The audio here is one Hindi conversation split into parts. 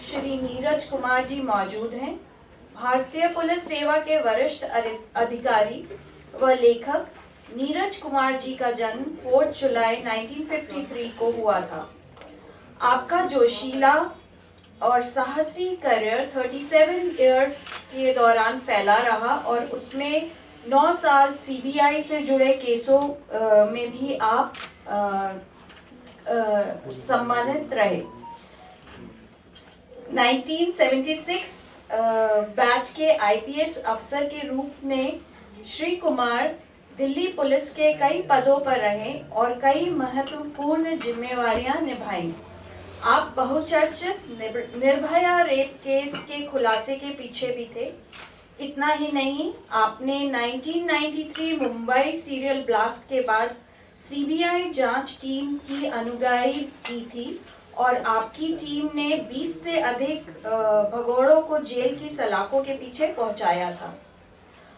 श्री नीरज कुमार जी मौजूद हैं। भारतीय पुलिस सेवा के वरिष्ठ अधिकारी व लेखक नीरज कुमार जी का जन्म 4 जुलाई 1953 को हुआ था। आपका जोशीला और साहसी करियर 37 इयर्स के दौरान फैला रहा और उसमें 9 साल सीबीआई से जुड़े केसों में भी आप सम्मानित रहे। 1976 बैच के आईपीएस अफसर के रूप में श्री कुमार दिल्ली पुलिस के कई पदों पर रहे और कई महत्वपूर्ण जिम्मेवारियां निभाई। आप बहुचर्चित निर्भया रेप केस के खुलासे के पीछे भी थे। इतना ही नहीं, आपने 1993 मुंबई सीरियल ब्लास्ट के बाद सीबीआई जांच टीम की अनुगाई की थी और आपकी टीम ने 20 से अधिक भगोड़ों को जेल की सलाखों के पीछे पहुंचाया था।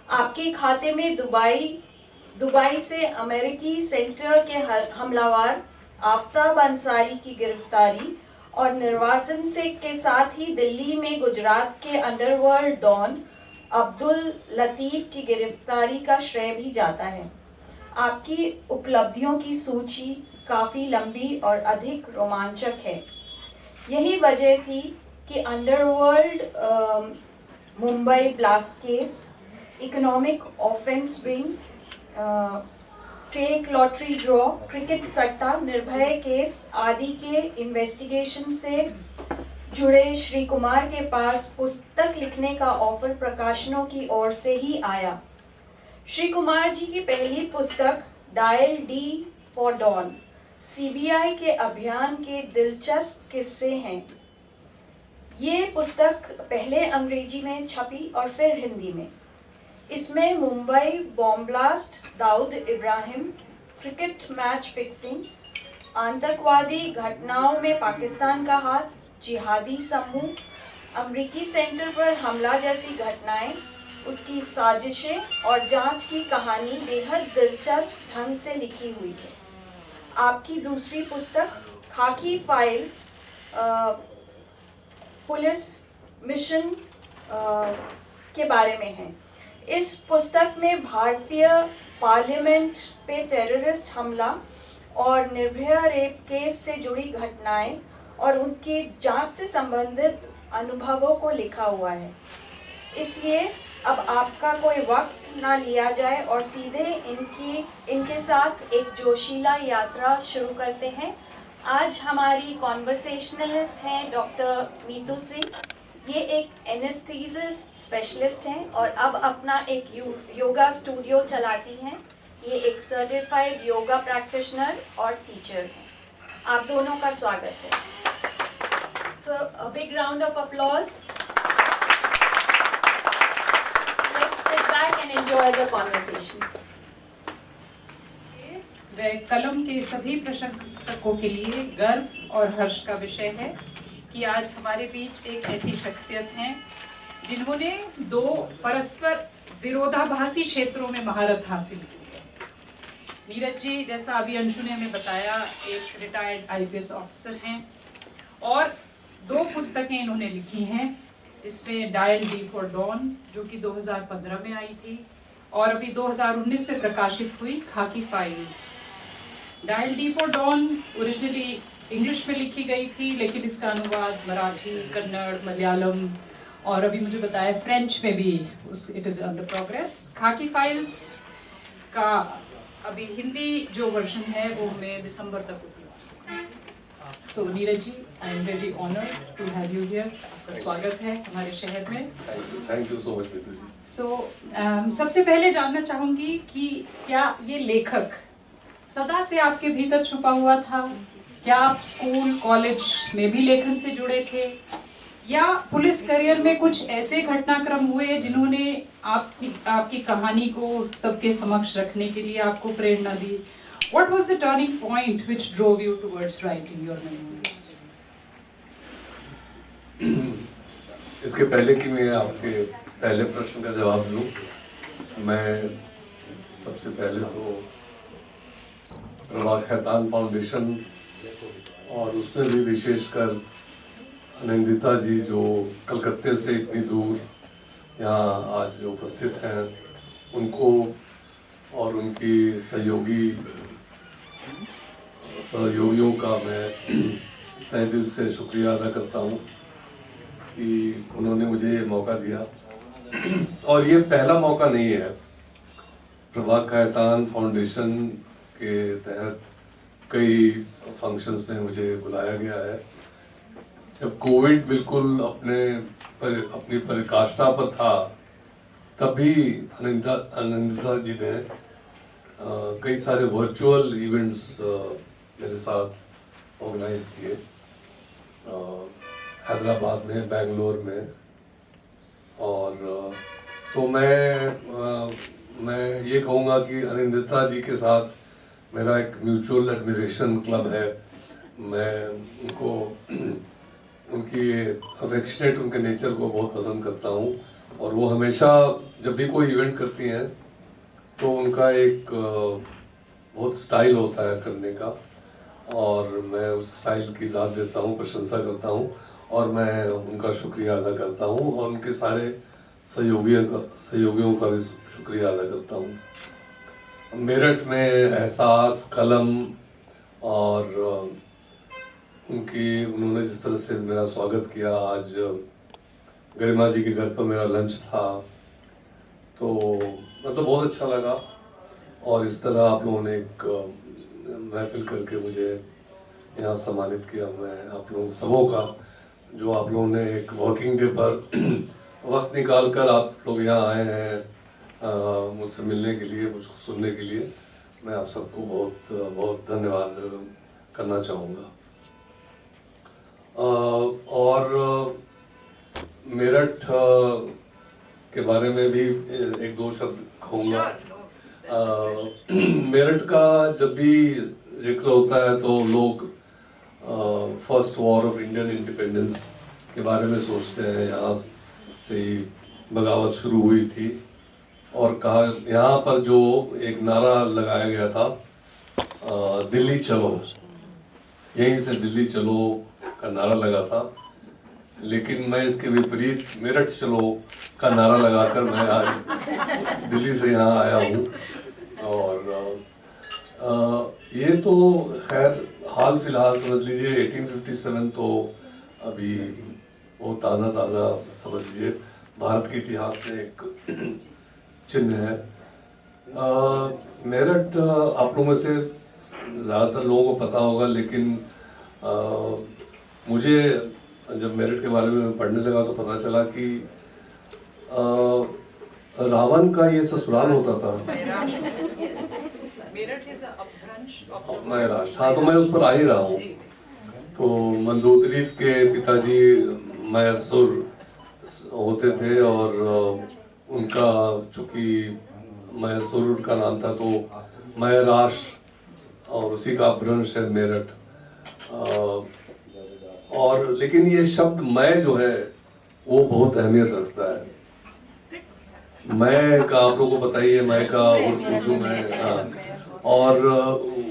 आपके खाते में दुबई से अमेरिकी सेंटर के हमलावर आफ्ताब अंसारी की गिरफ्तारी और निर्वासन से के साथ ही दिल्ली में गुजरात के अंडरवर्ल्ड डॉन अब्दुल लतीफ की गिरफ्तारी का श्रेय भी जाता है। आपकी उपलब्धियों की सूची काफी लंबी और अधिक रोमांचक है। यही वजह थी कि underworld Mumbai blast case, economic offence ring, fake lottery draw, cricket सट्टा, निर्भया केस आदि के इन्वेस्टिगेशन से जुड़े श्री कुमार के पास पुस्तक लिखने का ऑफर प्रकाशनों की ओर से ही आया। श्री कुमार जी की पहली पुस्तक dial D for Don CBI के अभियान के दिलचस्प किस्से हैं। ये पुस्तक पहले अंग्रेजी में छपी और फिर हिंदी में। इसमें Mumbai bomb blast, Dawood Ibrahim, cricket match fixing, आतंकवादी घटनाओं में पाकिस्तान का हाथ, जिहादी समूह, अमेरिकी सेंटर पर हमला जैसी घटनाएं, उसकी साजिशें और जांच की कहानी बेहद दिलचस्प ढंग से लिखी हुई है। आपकी दूसरी पुस्तक खाकी फाइल्स पुलिस मिशन के बारे में है। इस पुस्तक में भारतीय पार्लियामेंट पे टेररिस्ट हमला और निर्भया रेप केस से जुड़ी घटनाएं और उनकी जांच से संबंधित अनुभवों को लिखा हुआ है। इसलिए अब आपका कोई वक्त ना लिया जाए और सीधे इनके साथ एक जोशीला यात्रा शुरू करते हैं। आज हमारी कॉन्वर्सेशनलिस्ट हैं डॉक्टर मीतू सिंह। ये एक एनेस्थीसिस्ट स्पेशलिस्ट हैं और अब अपना एक योगा स्टूडियो चलाती हैं। ये एक सर्टिफाइड योगा प्रैक्टिशनर और टीचर हैं। आप दोनों का स्वागत है। So a big round of applause. Let's sit back and enjoy the conversation. वह कलम के सभी प्रशंसकों के लिए गर्व और हर्ष का विषय है कि आज हमारे बीच एक ऐसी शख्सियत हैं जिन्होंने 2 परस्पर विरोधाभासी क्षेत्रों में महारत हासिल की है। नीरज जी, जैसा अभी अंशु ने हमें बताया, एक रिटायर्ड आईपीएस ऑफिसर हैं और 2 पुस्तकें इन्होंने लिखी हैं। इसमें डायल डी फॉर डॉन जो कि 2015 में आई थी और अभी 2019 में प्रकाशित हुई Khaki files. Dial D for Don originally English में लिखी गई थी, लेकिन इसका अनुवाद मराठी, कन्नड़, मलयालम और अभी मुझे बताया फ्रेंच में भी इट इज अंडर प्रोग्रेस। खाकी फाइल्स का अभी हिंदी जो वर्जन है वो मैं दिसंबर तक उपलब्ध। So Neeraj ji, I am very honoured to have you here. आपका स्वागत है हमारे शहर में। Thank you so much Meetu ji. So सबसे पहले जानना चाहूंगी कि क्या ये लेखक सदा से आपके भीतर छुपा हुआ था? क्या आप स्कूल कॉलेज में भी लेखन से जुड़े थे या पुलिस करियर में कुछ ऐसे घटनाक्रम हुए जिन्होंने आपकी कहानी को सबके समक्ष रखने के लिए आपको प्रेरणा दी? What was the turning point which drove you towards writing your memoirs? इसके पहले कि मैं आपके पहले प्रश्न का जवाब दूं, मैं सबसे पहले तो प्रभा खैतान फाउंडेशन और उसमें भी विशेषकर अनिंदिता जी जो कलकत्ते से इतनी दूर यहाँ आज उपस्थित हैं, उनको और उनकी सहयोगियों का मैं तहे दिल से शुक्रिया अदा करता हूँ कि उन्होंने मुझे ये मौका दिया। और ये पहला मौका नहीं है। प्रभाग खैतान फाउंडेशन के तहत कई फंक्शंस में मुझे बुलाया गया है। जब कोविड बिल्कुल अपनी पराकाष्ठा पर था, तभी अनिंदिता जी ने कई सारे वर्चुअल इवेंट्स मेरे साथ ऑर्गेनाइज किए, हैदराबाद में, बेंगलोर में। और तो मैं ये कहूँगा कि अनिंदिता जी के साथ मेरा एक म्यूचुअल एडमिरेशन क्लब है। मैं उनको उनकी अफेक्शनेट उनके नेचर को बहुत पसंद करता हूँ, और वो हमेशा जब भी कोई इवेंट करती हैं तो उनका एक बहुत स्टाइल होता है करने का, और मैं उस स्टाइल की दाद देता हूँ, प्रशंसा करता हूँ, और मैं उनका शुक्रिया अदा करता हूँ, और उनके सारे सहयोगियों का भी शुक्रिया अदा करता हूँ। मेरठ में एहसास, कलम और उन्होंने जिस तरह से मेरा स्वागत किया, आज गरिमा जी के घर पर मेरा लंच था, तो मतलब बहुत अच्छा लगा। और इस तरह आप लोगों ने एक महफिल करके मुझे यहाँ सम्मानित किया। मैं आप लोगों सबों का, जो आप लोगों ने एक वर्किंग डे पर वक्त निकाल कर आप लोग यहाँ आए हैं मुझसे मिलने के लिए, मुझको सुनने के लिए, मैं आप सबको बहुत बहुत धन्यवाद करना चाहूँगा। और मेरठ के बारे में भी एक दो शब्द कहूँगा। मेरठ का जब भी जिक्र होता है तो लोग first war of Indian independence के बारे में सोचते हैं। यहाँ से ही बगावत शुरू हुई थी, और कहा यहाँ पर जो एक नारा लगाया गया था, दिल्ली चलो, यहीं से दिल्ली चलो का नारा लगा था। लेकिन मैं इसके विपरीत मेरठ चलो का नारा लगाकर मैं आज दिल्ली से यहाँ आया हूँ। और ये तो खैर हाल फिलहाल समझ लीजिए 1857 तो अभी वो ताज़ा समझ लीजिए भारत के इतिहास में एक चिन्ह है। मेरठ आप लोगों में से ज़्यादातर लोगों को पता होगा, लेकिन मुझे जब मेरठ के बारे में पढ़ने लगा तो पता चला कि रावण का ये ससुराल होता था। मैं राष्ट्र, हाँ, तो मैं उस पर आ ही रहा हूँ। तो मंदोदरी के पिताजी मैसूर होते थे, और उनका चूंकि मैसूर का नाम था तो महाराष्ट्र, और उसी का अपभ्रंश है मेरठ। और लेकिन ये शब्द मैं जो है वो बहुत अहमियत रखता है। मैं का आप लोगों को बताइए, मैं का उर्दू में, हाँ। और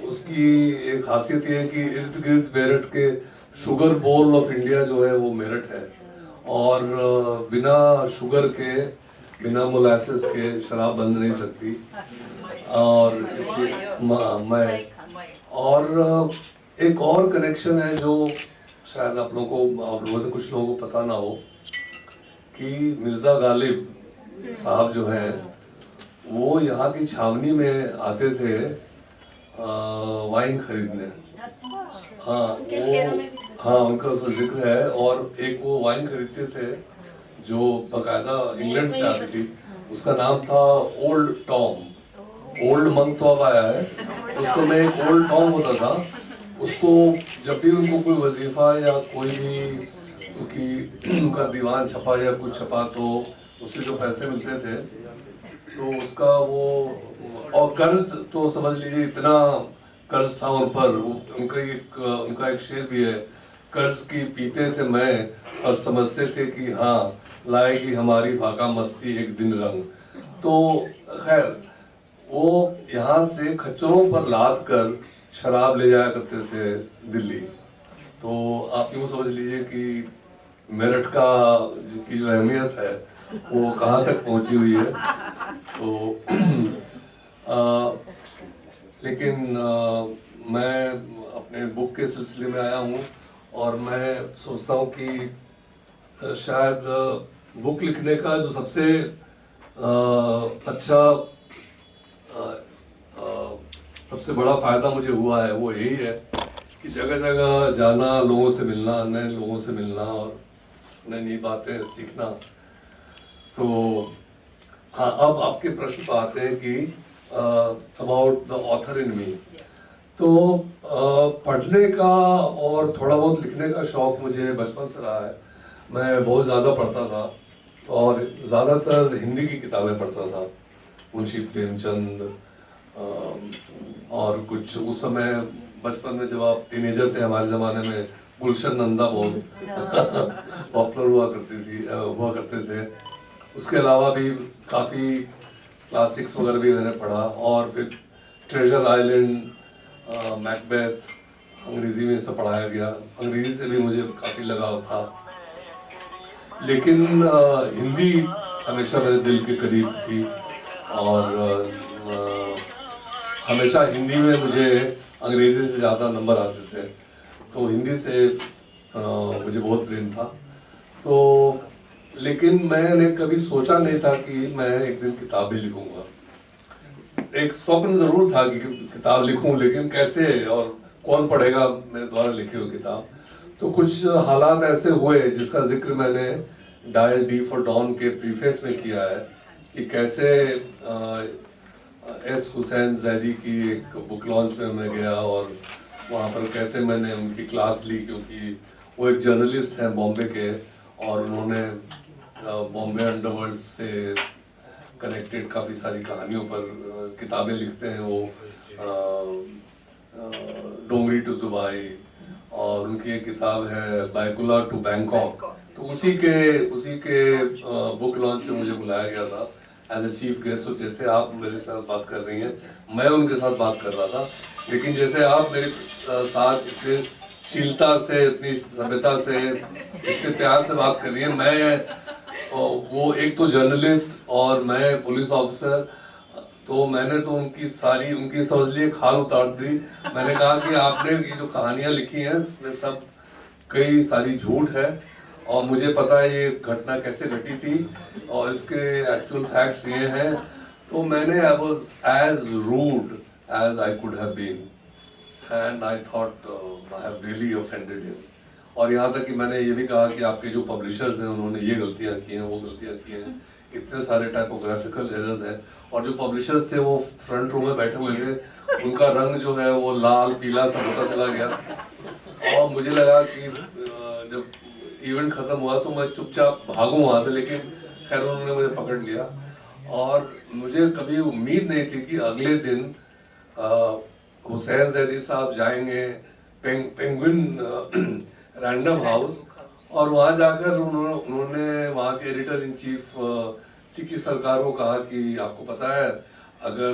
उसकी एक खासियत ये है कि इर्द गिर्द मेरठ के शुगर बोल ऑफ इंडिया जो है वो मेरठ है, और बिना शुगर के, बिना मोलासेस के शराब बन नहीं सकती। और इसलिए मैं, और एक और कनेक्शन है जो शायद आप लोगों से कुछ लोगों को पता ना हो, कि मिर्जा गालिब साहब जो हैं वो यहाँ की छावनी में आते थे वाइन खरीदने। हाँ, उनका उसका जिक्र है। और एक वो वाइन खरीदते थे जो बकायदा इंग्लैंड से आती थी, उसका नाम था ओल्ड टॉम। ओल्ड मंक तो अब आया है, उस समय एक ओल्ड टॉम होता था। उसको जब भी उनको कोई वजीफा या कोई भी उनका दीवान छपा या कुछ छपा, तो उससे जो पैसे मिलते थे तो उसका वो, और कर्ज तो समझ लीजिए इतना कर्ज था उन पर। उनका एक शेर भी है, कर्ज की पीते थे मैं और समझते थे कि हाँ लाएगी हमारी फाका मस्ती एक दिन रंग। तो खैर वो यहाँ से खच्चरों पर लाद कर शराब ले जाया करते थे दिल्ली। तो आप यूँ समझ लीजिए कि मेरठ का की जो अहमियत है वो कहाँ तक पहुंची हुई है। तो लेकिन मैं अपने बुक के सिलसिले में आया हूँ और मैं सोचता हूँ कि शायद बुक लिखने का जो सबसे अच्छा सबसे बड़ा फायदा मुझे हुआ है वो यही है कि जगह जगह जाना, लोगों से मिलना, नए लोगों से मिलना और नई नई बातें सीखना। तो हाँ, अब आपके प्रश्न पर आते हैं कि अबाउट द ऑथर इन मी। तो पढ़ने का और थोड़ा बहुत लिखने का शौक मुझे बचपन से रहा है। मैं बहुत ज़्यादा पढ़ता था और ज़्यादातर हिंदी की किताबें पढ़ता था, मुंशी प्रेमचंद और कुछ उस समय बचपन में जब आप टीनेजर थे हमारे ज़माने में गुलशन नंदा बहुत पॉपुलर हुआ करते थे। उसके अलावा भी काफ़ी क्लासिक्स वगैरह भी मैंने पढ़ा और फिर ट्रेजर आइलैंड, मैकबेथ अंग्रेजी में सब पढ़ाया गया। अंग्रेजी से भी मुझे काफ़ी लगाव था, लेकिन हिंदी हमेशा मेरे दिल के करीब थी और हमेशा हिंदी में मुझे अंग्रेजी से ज़्यादा नंबर आते थे, तो हिंदी से मुझे बहुत प्रेम था। तो लेकिन मैंने कभी सोचा नहीं था कि मैं एक दिन किताब भी लिखूंगा। एक स्वप्न जरूर था कि किताब लिखूं, लेकिन कैसे और कौन पढ़ेगा मेरे द्वारा लिखी हुई किताब। तो कुछ हालात ऐसे हुए जिसका जिक्र मैंने डायल डी फॉर डॉन के प्रीफेस में किया है कि कैसे एस हुसैन जैदी की एक बुक लॉन्च में मैं गया और वहाँ पर कैसे मैंने उनकी क्लास ली, क्योंकि वो एक जर्नलिस्ट हैं बॉम्बे के और उन्होंने बॉम्बे अंडरवर्ल्ड से कनेक्टेड काफ़ी सारी कहानियों पर किताबें लिखते हैं। वो डोंगरी टू दुबई और उनकी एक किताब है बैकुला टू बैंकॉक। तो उसी के बुक लॉन्च में मुझे बुलाया गया था एज ए चीफ गेस्ट। तो जैसे आप मेरे साथ बात कर रही हैं, मैं उनके साथ बात कर रहा था, लेकिन जैसे आप मेरे साथ इतने शीलता से, इतनी सभ्यता से, इतने प्यार से बात कर रही है, मैं वो एक तो जर्नलिस्ट और मैं पुलिस ऑफिसर, तो मैंने तो उनकी समझ लीजिए खाल उतार दी। मैंने कहा कि आपने ये जो कहानियां लिखी हैं इसमें सब कई सारी झूठ है और मुझे पता है ये घटना कैसे घटी थी और इसके एक्चुअल फैक्ट्स ये हैं। तो मैंने I was as rude as I could have been and I thought I have really offended him. और यहाँ तक कि मैंने ये भी कहा कि आपके जो पब्लिशर्स हैं उन्होंने ये गलतियाँ की हैं, वो गलतियाँ की हैं, इतने सारे टाइपोग्राफिकल एरर्स हैं। और जो पब्लिशर्स थे वो फ्रंट रो में बैठे हुए थे, उनका रंग जो है वो लाल पीला सब होता चला गया और मुझे लगा कि जब इवेंट खत्म हुआ तो मैं चुपचाप भागूं वहाँ से, लेकिन खैर उन्होंने मुझे पकड़ लिया। और मुझे कभी उम्मीद नहीं थी कि अगले दिन हुसैन जैदी साहब जाएंगे पेंगुइन रैंडम हाउस और वहां जाकर उन्होंने वहां के एडिटर इन चीफ चिक्की सरकार को कहा कि आपको पता है अगर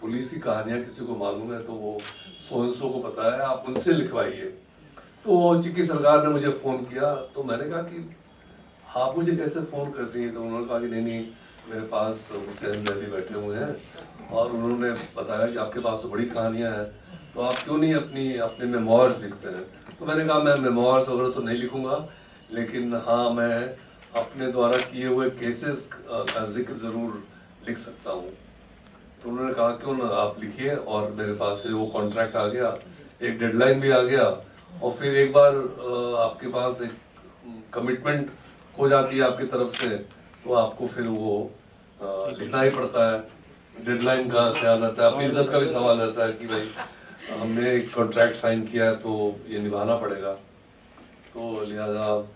पुलिस की कहानियां किसी को मालूम है तो वो सो को पता है, आप उनसे लिखवाइए। तो चिक्की सरकार ने मुझे फोन किया, तो मैंने कहा कि आप मुझे कैसे फोन कर रही हैं? तो उन्होंने कहा कि नहीं मेरे पास हुसैन जैदी बैठे हुए हैं और उन्होंने बताया कि आपके पास तो बड़ी कहानियां हैं, तो आप क्यों नहीं अपने मेमोइर्स लिखते हैं? तो मैंने कहा मैं मेमोइर्स वगैरह तो नहीं लिखूंगा, लेकिन हाँ मैं अपने द्वारा किए हुए केसेस का जिक्र जरूर लिख सकता हूँ। तो उन्होंने कहा क्यों ना आप लिखिए, और मेरे पास फिर वो कॉन्ट्रैक्ट आ गया, एक डेडलाइन भी आ गया और फिर एक बार आपके पास एक कमिटमेंट हो जाती है आपकी तरफ से तो आपको फिर वो लिखना ही पड़ता है। डेडलाइन का ख्याल रहता है, अपनी इज्जत का भी सवाल रहता है कि भाई हमने एक कॉन्ट्रैक्ट साइन किया है तो ये निभाना पड़ेगा। तो लिहाजा हम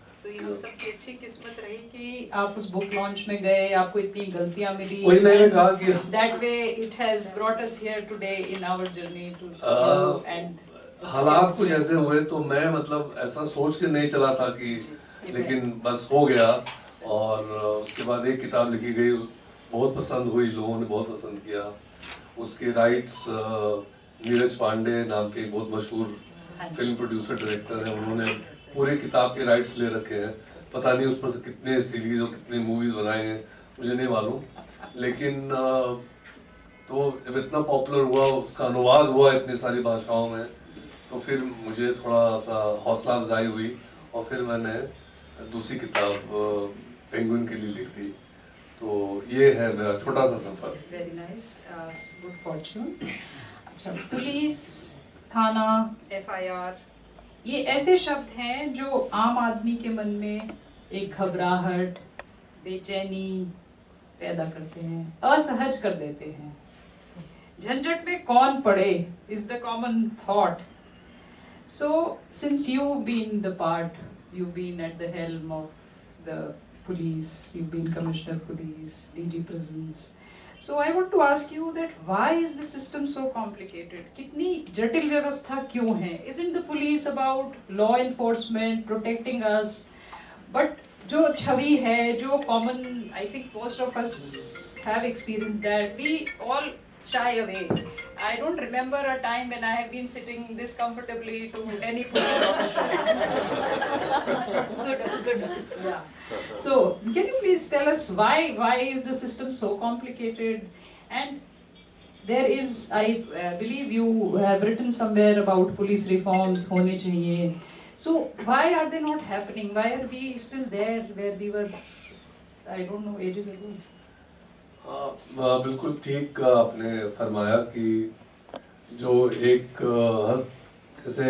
सबकी अच्छी किस्मत रही कि आप उस बुक लॉन्च में गए, आपको इतनी गलतियां मिली। वही मैंने कहा कि that way it has brought us here today in our journey to and हालात कुछ ऐसे हुए तो मैं मतलब ऐसा सोच के नहीं चला था कि, लेकिन बस हो गया। और उसके बाद एक किताब लिखी गई, बहुत पसंद हुई, लोगों ने बहुत पसंद किया। उसके राइट्स नीरज पांडे नाम के बहुत मशहूर फिल्म प्रोड्यूसर डायरेक्टर हैं, उन्होंने पूरे किताब के राइट्स ले रखे हैं, पता नहीं उस पर से कितने सीरीज और कितने मूवीज बनाए हैं, मुझे नहीं मालूम। लेकिन तो जब इतना पॉपुलर हुआ, उसका अनुवाद हुआ इतनी सारी भाषाओं में, तो फिर मुझे थोड़ा सा हौसला अफजाई हुई और फिर मैंने दूसरी किताब पेंगुइन के लिए लिख दी। तो ये है मेरा छोटा सा सफर। Very nice, good fortune. अच्छा, पुलिस, थाना, एफआईआर, ये ऐसे शब्द हैं जो आम आदमी के मन में एक घबराहट, बेचैनी पैदा करते हैं, असहज कर देते हैं। झंझट में कौन पड़े is the common thought. So since you've been the part, you've been at the helm of the police, you've been Commissioner of Police, DG Prisons. So I want to ask you that why is the system so complicated? कितनी जटिल व्यवस्था क्यों है? Isn't the police about law enforcement, protecting us? But जो छवि है, जो common, I think most of us have experienced that, we all shy away. I don't remember a time when I have been sitting this comfortably to any police officer. Good. Yeah. So, can you please tell us why is the system so complicated? And there is, I believe you have written somewhere about police reforms होने चाहिए. So, why are they not happening? Why are we still there where we were, I don't know, ages ago? बिल्कुल ठीक आपने फरमाया कि जो एक जैसे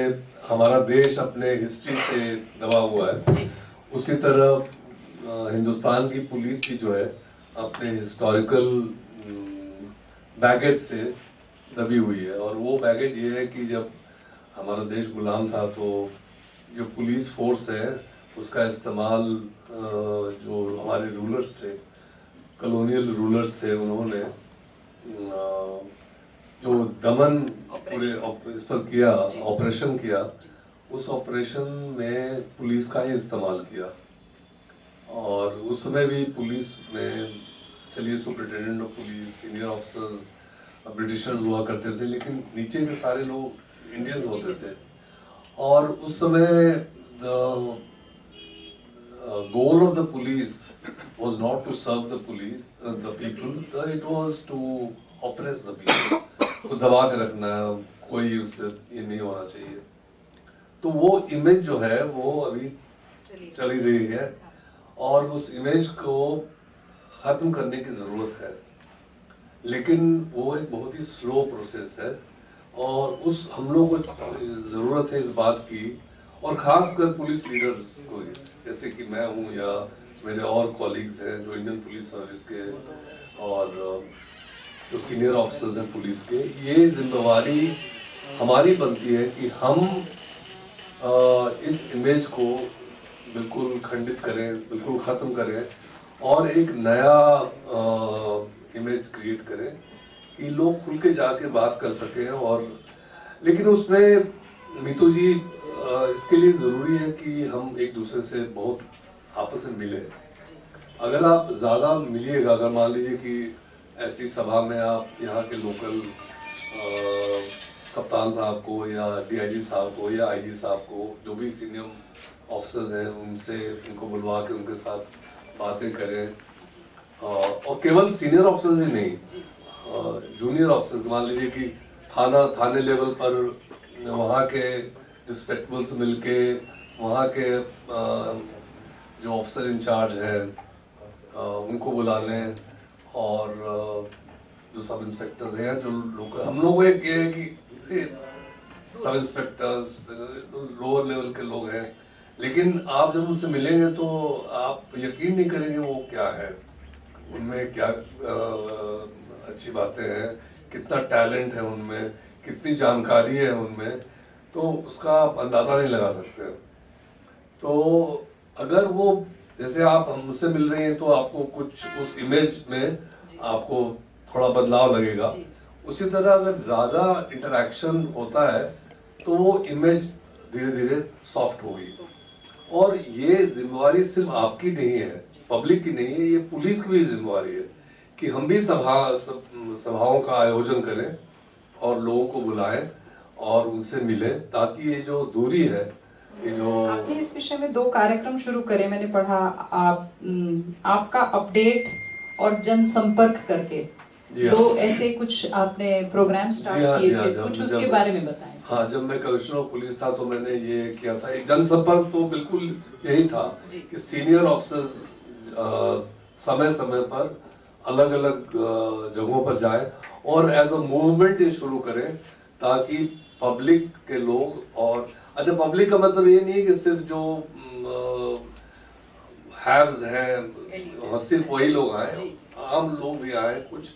हमारा देश अपने हिस्ट्री से दबा हुआ है, उसी तरह हिंदुस्तान की पुलिस भी जो है अपने हिस्टोरिकल बैगेज से दबी हुई है। और वो बैगेज ये है कि जब हमारा देश गुलाम था तो जो पुलिस फोर्स है उसका इस्तेमाल जो हमारे रूलर्स थे, कॉलोनियल रूलर्स थे, उन्होंने जो दमन पूरे इस पर किया, ऑपरेशन किया, उस ऑपरेशन में पुलिस का ही इस्तेमाल किया। और उस समय भी पुलिस में चलिए superintendent of police, senior officers Britishers हुआ करते थे, लेकिन नीचे के सारे लोग इंडियंस होते थे। और उस समय the goal of the police was not to serve the police, the people. It was to oppress the people. तो दबा के रखना, कोई उससे ये नहीं होना चाहिए। तो वो इमेज जो है वो अभी चली रही है और उस इमेज को खत्म करने की जरूरत है। लेकिन वो एक बहुत ही स्लो प्रोसेस है और उस हम लोग को जरूरत है इस बात की, और खासकर पुलिस लीडर्स को, जैसे कि मैं हूँ या मेरे और कॉलीग्स हैं जो इंडियन पुलिस सर्विस के और जो सीनियर ऑफिसर्स हैं पुलिस के, ये जिम्मेवारी हमारी बनती है कि हम इस इमेज को बिल्कुल खंडित करें, बिल्कुल ख़त्म करें और एक नया इमेज क्रिएट करें कि लोग खुल के जाके बात कर सकें। और लेकिन उसमें मीतू जी इसके लिए ज़रूरी है कि हम एक दूसरे से बहुत आपस में मिले। अगर आप ज़्यादा मिलिएगा, अगर मान लीजिए कि ऐसी सभा में आप यहाँ के लोकल कप्तान साहब को या डीआईजी साहब को या आईजी साहब को, जो भी सीनियर ऑफिसर्स हैं, उनसे उनको बुलवा के उनके साथ बातें करें। और केवल सीनियर ऑफिसर्स ही नहीं, जूनियर ऑफिसर्स, मान लीजिए कि थाने लेवल पर वहाँ के रिस्पेक्टेबल से मिलके, वहाँ के जो ऑफिसर इंचार्ज हैं उनको बुला लें, और जो सब इंस्पेक्टर्स हैं, जो लोग, हम लोग को एक ये है कि सब इंस्पेक्टर्स लोअर लेवल के लोग हैं, लेकिन आप जब उनसे मिलेंगे तो आप यकीन नहीं करेंगे वो क्या है, उनमें क्या अच्छी बातें हैं, कितना टैलेंट है उनमें, कितनी जानकारी है उनमें, तो उसका आप अंदाजा नहीं लगा सकते। तो अगर वो, जैसे आप हमसे मिल रहे हैं तो आपको कुछ उस इमेज में आपको थोड़ा बदलाव लगेगा, उसी तरह अगर ज़्यादा इंटरेक्शन होता है तो वो इमेज धीरे धीरे सॉफ्ट होगी। और ये जिम्मेवारी सिर्फ आपकी नहीं है, पब्लिक की नहीं है, ये पुलिस की भी जिम्मेवारी है कि हम भी सभाओं का आयोजन करें और लोगों को बुलाएं और उनसे मिलें, ताकि ये जो दूरी है कि जो आपने इस विषय में 2 कार्यक्रम शुरू करे, मैंने पढ़ा, आपका अपडेट और जनसंपर्क करके जी दो हाँ। ऐसे कुछ आपने प्रोग्राम स्टार्ट जी हाँ, किए जी हाँ, थे, जब- कुछ जब- उसके बारे में बताएं। हाँ, जब मैं कमिश्नर ऑफ पुलिस था तो मैंने ये किया था। एक जनसंपर्क तो बिल्कुल यही था जी। कि सीनियर ऑफिसर्स समय समय पर अलग अलग जगहों पर जाए और एज अ मूवमेंट ये शुरू करें ताकि पब्लिक के लोग, और अच्छा पब्लिक का मतलब ये नहीं है कि सिर्फ जो हैव्स हैं सिर्फ वही लोग आए, जी, आम लोग भी आए, कुछ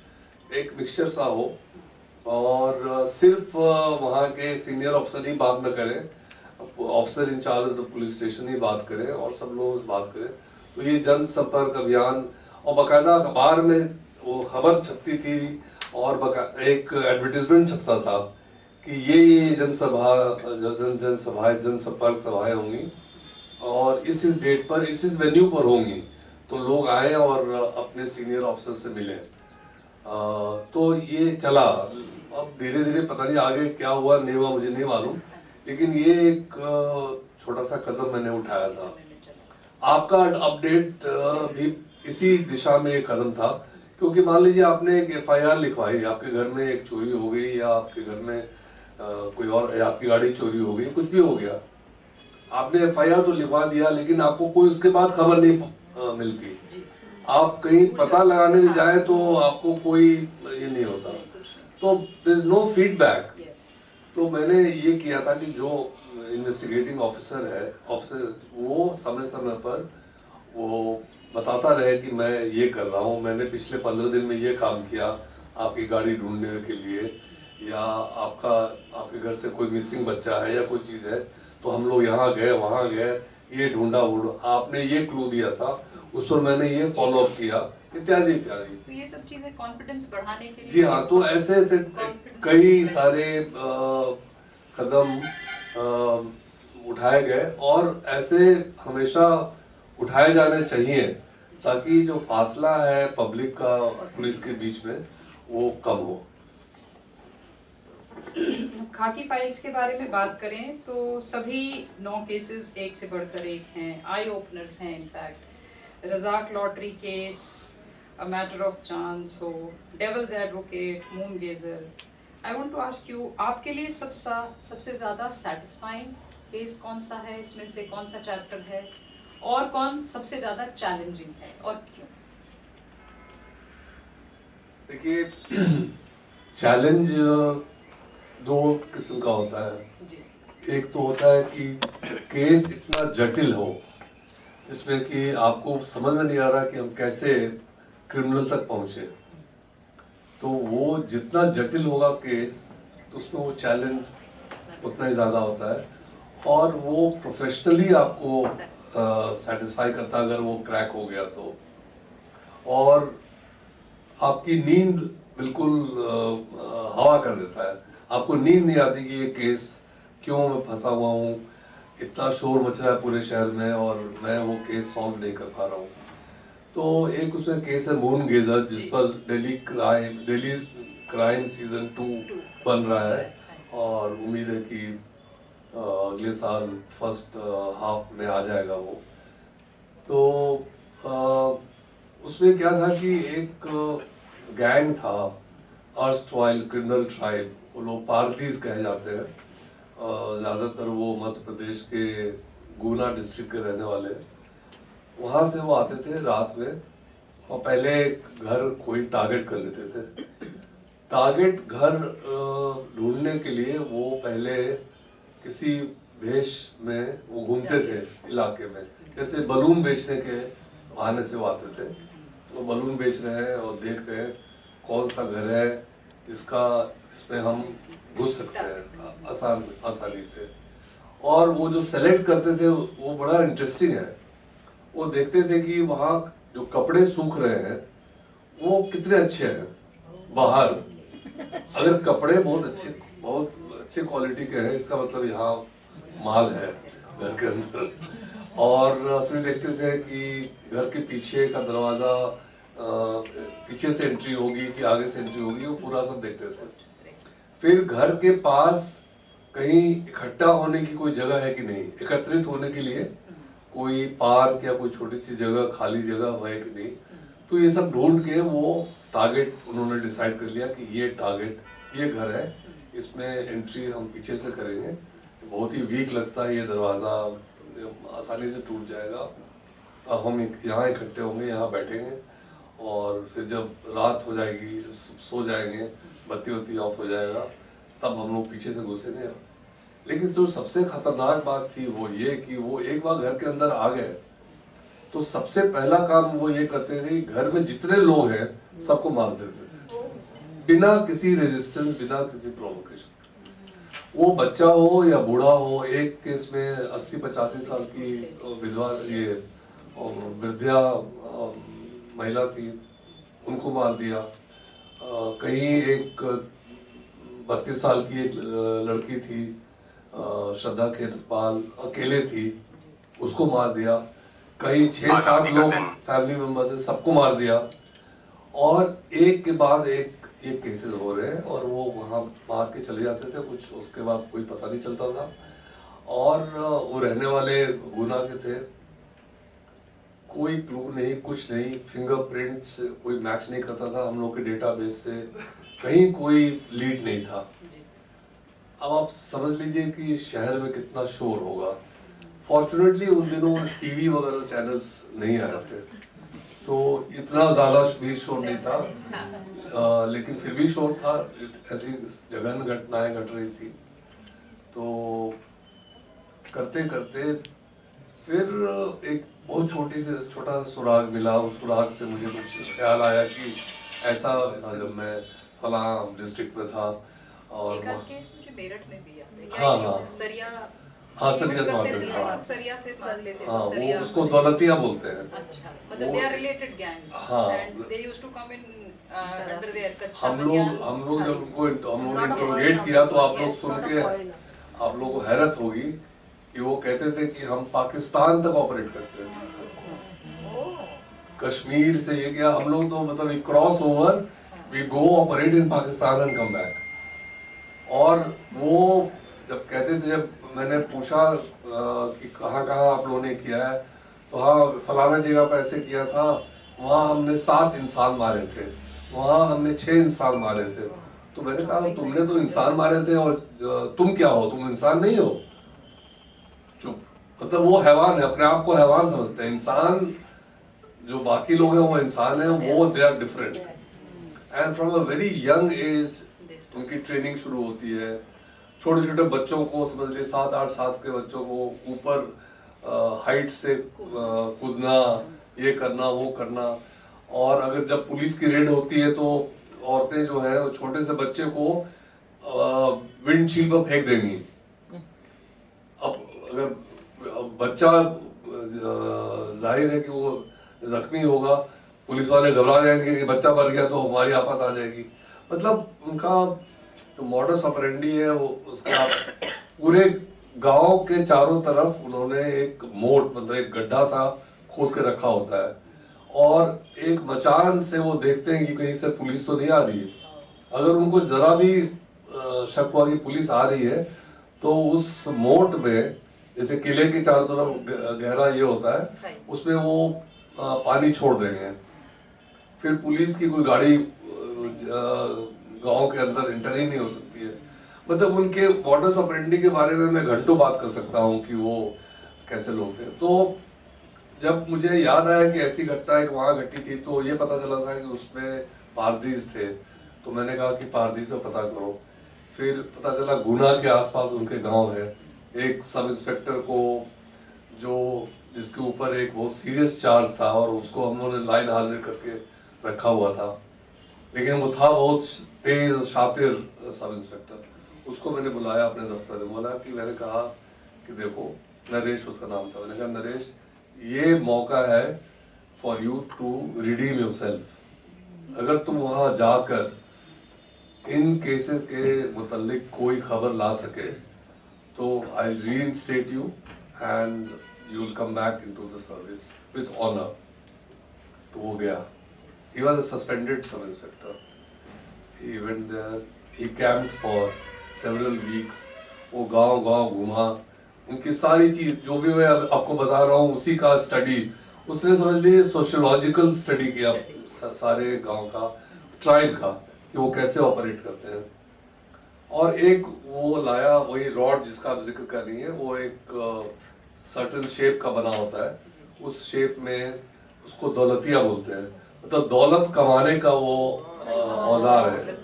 एक मिक्सचर सा हो और सिर्फ वहाँ के सीनियर अफसर ही बात न करें, officer incharge of the police station ही बात करें और सब लोग बात करें। तो ये जनसंपर्क अभियान, और बाकायदा अखबार में वो खबर छपती थी और एक एडवर्टीजमेंट छपता था कि ये जनसभा जनसभाएं जनसंपर्क सभाएं होंगी और इस डेट पर इस वेन्यू पर होंगी, तो लोग आए और अपने सीनियर ऑफिसर से मिले। तो ये चला। अब धीरे धीरे पता नहीं आगे क्या हुआ नहीं हुआ मुझे नहीं मालूम, लेकिन ये एक छोटा सा कदम मैंने उठाया था। आपका अपडेट भी इसी दिशा में एक कदम था, क्योंकि मान लीजिए आपने एक FIR लिखवाई, आपके घर में एक चोरी हो गई या आपके घर में कोई और, या आपकी गाड़ी चोरी हो गई, कुछ भी हो गया, आपने FIR तो लिखवा दिया लेकिन आपको कोई उसके बाद खबर नहीं मिलती। आप कहीं पता लगाने भी जाए तो आपको कोई ये नहीं होता, तो देयर इज नो फीडबैक। तो मैंने ये किया था कि जो इन्वेस्टिगेटिंग ऑफिसर है, ऑफिसर वो समय समय पर वो बताता रहे कि मैं ये कर रहा हूँ, मैंने पिछले 15 दिन में ये काम किया आपकी गाड़ी ढूंढने के लिए, या आपके घर से कोई मिसिंग बच्चा है या कोई चीज है तो हम लोग यहाँ गए वहाँ गए, ये ढूंढा आपने ये क्लू दिया था, उस पर मैंने ये फॉलो अप किया, इत्यादि इत्यादि। तो ये सब चीजें कॉन्फिडेंस बढ़ाने के लिए। जी हाँ, तो ऐसे ऐसे कई सारे कदम उठाए गए और ऐसे हमेशा उठाए जाने चाहिए ताकि जो फासला है पब्लिक का पुलिस के बीच में वो कम हो। खाकी फाइल्स के बारे में बात करें तो सभी 9 केसेस एक से बढ़कर एक हैं, आई ओपनर्स हैं। In fact Razak lottery case, a matter of chance हो, devil's advocate, moon gazer. I want to ask you, आपके लिए सबसे ज्यादा सेटिस्फाइंग केस कौन सा है, इसमें से कौन सा चैप्टर है, और कौन सबसे ज्यादा चैलेंजिंग है और क्यों? देखिए चैलेंज 2 किस्म का होता है जी। एक तो होता है कि केस इतना जटिल हो जिसमें कि आपको समझ में नहीं आ रहा कि हम कैसे क्रिमिनल तक पहुंचे, तो वो जितना जटिल होगा केस तो उसमें वो चैलेंज उतना ही ज्यादा होता है और वो प्रोफेशनली आपको सेटिस्फाई करता है अगर वो क्रैक हो गया तो। और आपकी नींद बिल्कुल हवा कर देता है, आपको नींद नहीं आती कि ये केस क्यों मैं फंसा हुआ हूँ, इतना शोर मच रहा है पूरे शहर में और मैं वो केस सॉल्व नहीं कर पा रहा हूँ। तो एक उसमें केस है मून गेजर जिस पर डेली क्राइम सीजन 2 बन रहा है और उम्मीद है कि अगले साल फर्स्ट हाफ में आ जाएगा वो। तो उसमें क्या था कि एक गैंग था, अर्स्टवाइल क्रिमिनल ट्राइब, वो लोग पारदीस कहे जाते हैं, ज़्यादातर वो मध्य प्रदेश के गुना डिस्ट्रिक्ट के रहने वाले हैं। वहाँ से वो आते थे रात में और पहले घर कोई टारगेट कर लेते थे। टारगेट घर ढूंढने के लिए वो पहले किसी भेष में वो घूमते थे इलाके में, जैसे बलून बेचने के बहाने से वो आते थे। वो बलून बेच रहे हैं और देख रहे हैं कौन सा घर है जिसमें हम घुस सकते हैं आसानी से, और वो जो सेलेक्ट करते थे वो बड़ा इंटरेस्टिंग है। वो देखते थे कि वहाँ जो कपड़े सूख रहे हैं वो कितने अच्छे हैं बाहर, अगर कपड़े बहुत अच्छे क्वालिटी के हैं इसका मतलब यहाँ माल है घर के अंदर। और फिर देखते थे कि घर के पीछे का दरवाजा पीछे से एंट्री होगी कि आगे से एंट्री होगी, वो पूरा सब देखते थे। फिर घर के पास कहीं इकट्ठा होने की कोई जगह है कि नहीं, एकत्रित होने के लिए कोई पार्क या कोई छोटी सी जगह, खाली जगह है कि नहीं। तो ये सब ढूंढ के वो टारगेट उन्होंने डिसाइड कर लिया कि ये टारगेट, ये घर है, इसमें एंट्री हम पीछे से करेंगे। बहुत ही वीक लगता है, ये दरवाज़ा आसानी से टूट जाएगा। अब हम यहाँ इकट्ठे होंगे, यहाँ बैठेंगे और फिर जब रात हो जाएगी, सो जाएंगे, बत्ती वत्ती ऑफ हो जाएगा, तब हम लोग पीछे से घुसेंगे। लेकिन जो सबसे खतरनाक बात थी वो ये कि वो एक बार घर के अंदर आ गए तो सबसे पहला काम वो ये करते थे, घर में जितने लोग हैं सबको मार देते थे, बिना किसी रेजिस्टेंस, बिना किसी प्रोवोकेशन। वो बच्चा हो या बूढ़ा हो। एक केस में 80-85 साल की विधवा, ये वृद्धा महिला थी, उनको मार दिया। कहीं एक 32 साल की एक लड़की थी, श्रद्धा खेतपाल, अकेले थी, उसको मार दिया। कई 6-7 लोग फैमिली मेंबर्स हैं, सबको मार दिया। और एक के बाद एक ये केसेस हो रहे हैं और वो वहां मार के चले जाते थे, कुछ उसके बाद कोई पता नहीं चलता था। और वो रहने वाले गुना के थे, कोई क्लू नहीं, कुछ नहीं, फिंगरप्रिंट्स कोई मैच नहीं करता था हम लोग के डेटाबेस से, कहीं कोई लीड नहीं था। अब आप समझ लीजिए कि शहर में कितना शोर होगा। फॉर्चुनेटली उन दिनों टीवी वगैरह चैनल्स नहीं आए थे, तो इतना ज्यादा भी शोर नहीं था, लेकिन फिर भी शोर था, ऐसी जघन्य घटनाएं घट रही थी। तो करते करते फिर एक बहुत छोटा सुराग मिला। उस सुराग से मुझे कुछ ख्याल आया कि ऐसा, जब मैं फलां डिस्ट्रिक्ट में था और केस मुझे मेरठ में भी याद है। हाँ सरिया, सरिया मारते थे, सरिया से मारते थे। हाँ, वो उसको दौलतिया बोलते हैं। अच्छा, मतलब they are related gangs and they used to come in underwear, कच्छा हम लोग जब उनको हम लोगों ने इंट्रोगेट किया तो आप लोग सुन के आप लोगों को हैरत होगी कि वो कहते थे कि हम पाकिस्तान तक ऑपरेट करते हैं, कश्मीर से ये क्या, हम लोग तो मतलब cross over, we go operate in Pakistan and come back. और वो जब कहते थे, जब मैंने पूछा कि कहाँ आप लोगों ने किया है, तो हाँ फलाना जगह पर ऐसे किया था, वहाँ हमने 7 इंसान मारे थे, वहाँ हमने 6 इंसान मारे थे। तो मैंने कहा तुमने तो इंसान मारे थे और तुम क्या हो, तुम इंसान नहीं हो। चुप, मतलब वो हैवान है, अपने आप को हैवान समझते हैं। इंसान जो बाकी लोग हैं वो इंसान है, वो they are different. And from a very young age उनकी ट्रेनिंग शुरू होती है। छोटे छोटे बच्चों को समझ लिए, 7-8 साल के बच्चों को ऊपर हाइट से कूदना, ये करना, वो करना। और अगर जब पुलिस की रेड होती है तो औरतें जो है छोटे से बच्चे को विंडशील्ड पर फेंक देंगी। अब अगर बच्चा जाहिर है कि वो जख्मी होगा, पुलिस वाले घबरा जाएंगे कि बच्चा मर गया तो हमारी आफत आ जाएगी। मतलब उनका जो मॉडस ऑपरेंडी है वो, उसका पूरे गांव के चारों तरफ उन्होंने एक मोट, मतलब एक गड्ढा सा खोद के रखा होता है और एक मचान से वो देखते हैं कि कहीं से पुलिस तो नहीं आ रही है। अगर उनको जरा भी शक हुआ कि पुलिस आ रही है तो उस मोट में, जैसे किले के चारों तरफ गहरा ये होता है, उसमें वो पानी छोड़ देंगे। फिर पुलिस की कोई गाड़ी गांव के अंदर इंटर ही नहीं हो सकती है। मतलब उनके मॉडस ऑपरेंडी के बारे में मैं घंटों बात कर सकता हूँ कि वो कैसे लोग थे। तो जब मुझे याद आया कि ऐसी घटना एक वहां घटी थी, तो ये पता चला था कि उसमें पारदीस थे। तो मैंने कहा कि पारदीस से पता करो। फिर पता चला गुना के आसपास उनके गांव है। एक सब इंस्पेक्टर को, जो जिसके ऊपर एक बहुत सीरियस चार्ज था और उसको हम लोगों ने लाइन हाजिर करके रखा हुआ था, लेकिन वो था बहुत तेज शातिर सब इंस्पेक्टर। उसको मैंने बुलाया अपने दफ्तर में, बोला कि मैंने कहा कि देखो, नरेश उसका नाम था, मैंने कहा नरेश ये मौका है for you to redeem yourself. अगर तुम वहां जाकर इन केसेस के मुतालिक कोई खबर ला सके तो I reinstate you and you will come back into the service with honour. तो वो गया। He was a suspended sub-inspector. He went there, he camped for several weeks वो गांव गांव घूमा, उनकी सारी चीज जो भी मैं आपको बता रहा हूँ उसी का स्टडी, उसने समझ लीजिए सोशियोलॉजिकल स्टडी किया सारे गांव का, ट्राइब का, कि वो कैसे ऑपरेट करते हैं। और एक वो लाया, वही रॉड जिसका आप जिक्र कर रही है, वो एक सर्टेन शेप का बना होता है, उस शेप में उसको दौलतिया बोलते हैं, मतलब दौलत कमाने का वो औजार है,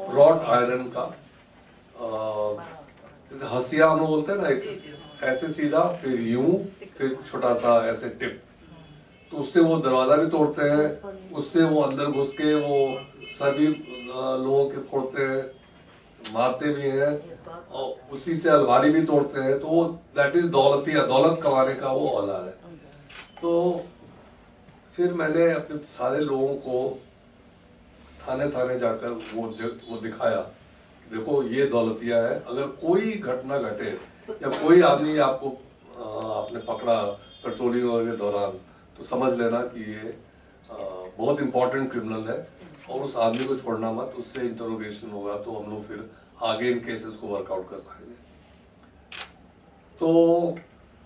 रॉड आयरन का। जैसे हसिया हम बोलते हैं ना, एक ऐसे सीधा, फिर यूं, फिर छोटा सा ऐसे टिप, तो उससे वो दरवाजा भी तोड़ते हैं, उससे वो अंदर घुस के वो सभी लोगों के फोड़ते हैं, मारते भी हैं, और उसी से अलमारी भी तोड़ते हैं। तो वो दैट इज दौलतिया, दौलत कमाने का वो औजार है। तो फिर मैंने अपने सारे लोगों को थाने थाने जाकर वो दिखाया, देखो ये दौलतिया है, अगर कोई घटना घटे या कोई आदमी आपको आपने पकड़ा पेट्रोलिंग के दौरान, तो समझ लेना कि ये बहुत इंपॉर्टेंट क्रिमिनल है, और उस आदमी को छोड़ना मत, उससे इंटरोगेशन होगा तो हम लोग फिर आगे इन केसेस को वर्कआउट कर पाएंगे। तो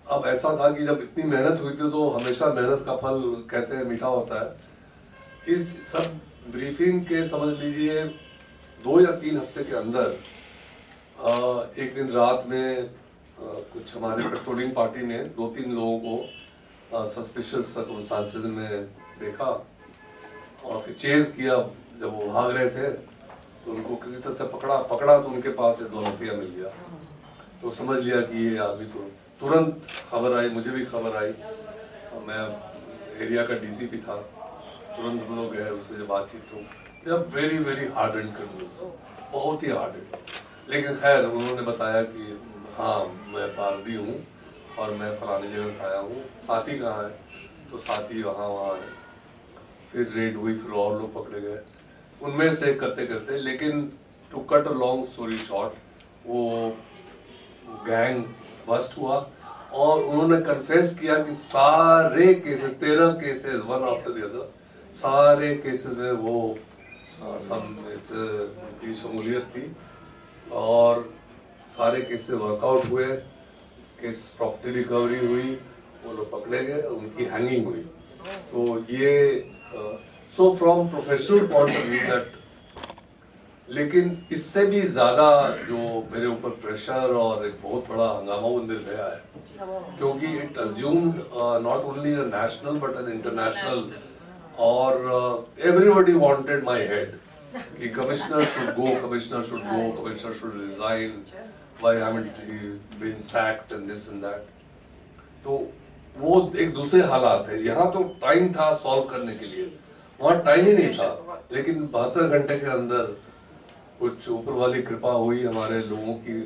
अब ऐसा था कि जब इतनी मेहनत हुई थी, तो हमेशा मेहनत का फल कहते हैं मीठा होता है। इस सब ब्रीफिंग के समझ लीजिए 2 या 3 हफ्ते के अंदर एक दिन रात में कुछ हमारे पेट्रोलिंग पार्टी ने 2-3 लोगों को सस्पिशियस सर्कमस्टांसेस में देखा और फिर चेज किया। जब वो भाग रहे थे तो उनको किसी तरह से पकड़ा तो उनके पास एक दौलतिया मिल गया। तो समझ लिया कि ये आदमी, तो तुरंत खबर आई, मुझे भी खबर आई, मैं एरिया का डीसीपी था, तुरंत हम लोग गए, उससे जब बातचीत तो they are very very hardened criminals, बहुत ही हार्डेंड। लेकिन खैर उन्होंने बताया कि हाँ मैं पारदी हूँ और मैं फलानी जगह से आया हूँ, साथी कहाँ है, तो साथी वहाँ है। फिर रेड हुई, फिर और लोग पकड़े गए, उनमें से करते करते, लेकिन to cut a long story short, वो गैंग बस्ट हुआ और उन्होंने कन्फेस किया कि सारे cases, 13 cases one after the other, सारे केसेस में वो की शमूलियत थी और सारे केसेस वर्कआउट हुए, केस प्रॉपर्टी रिकवरी हुई, वो लोग पकड़े गए, उनकी हैंगिंग हुई। तो ये so from professional point of view that, लेकिन इससे भी ज्यादा जो मेरे ऊपर प्रेशर और एक बहुत बड़ा हंगामा वो निर्भया है, क्योंकि it assumed not only a national but an international, और एवरीबॉडी वांटेड माय हेड कि commissioner should go, commissioner should go, commissioner should resign, why haven't he been sacked and this and that. तो वो एक दूसरे हालात है। यहाँ तो टाइम था सॉल्व करने के लिए, वहाँ टाइम ही नहीं था, लेकिन 72 घंटे के अंदर कुछ ऊपर वाली कृपा हुई, हमारे लोगों की,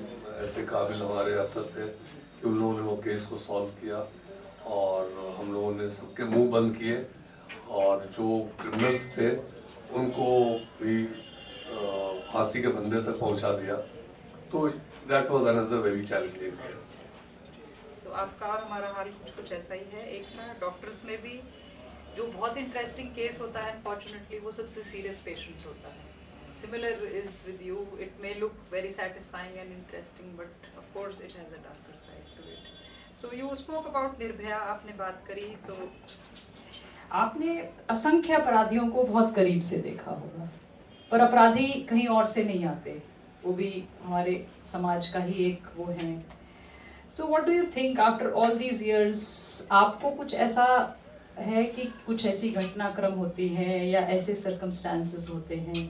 ऐसे काबिल हमारे अफसर थे कि उन लोगों ने वो केस को सॉल्व किया और हम लोगों ने सबके मुंह बंद किए और जो क्रिमिनल्स थे उनको भी फांसी के फंदे तक पहुंचा दिया। तो that was another very challenging case. So आपका और हमारा हाल कुछ ऐसा ही है। एक साथ डॉक्टर्स में भी जो बहुत इंटरेस्टिंग केस होता है, अनफॉर्चुनेटली वो सबसे सीरियस पेशेंट्स होता है। Similar is with you. It may look very satisfying and interesting, but of course it has a darker side to it. So you spoke about Nirbhaya, आपने बात करी, तो आपने असंख्य अपराधियों को बहुत करीब से देखा होगा, पर अपराधी कहीं और से नहीं आते, वो भी हमारे समाज का ही एक वो है। So what do you think after all these years? आपको कुछ ऐसा है कि कुछ ऐसी घटनाक्रम होती है या ऐसे सर्कमस्टांसेस होते हैं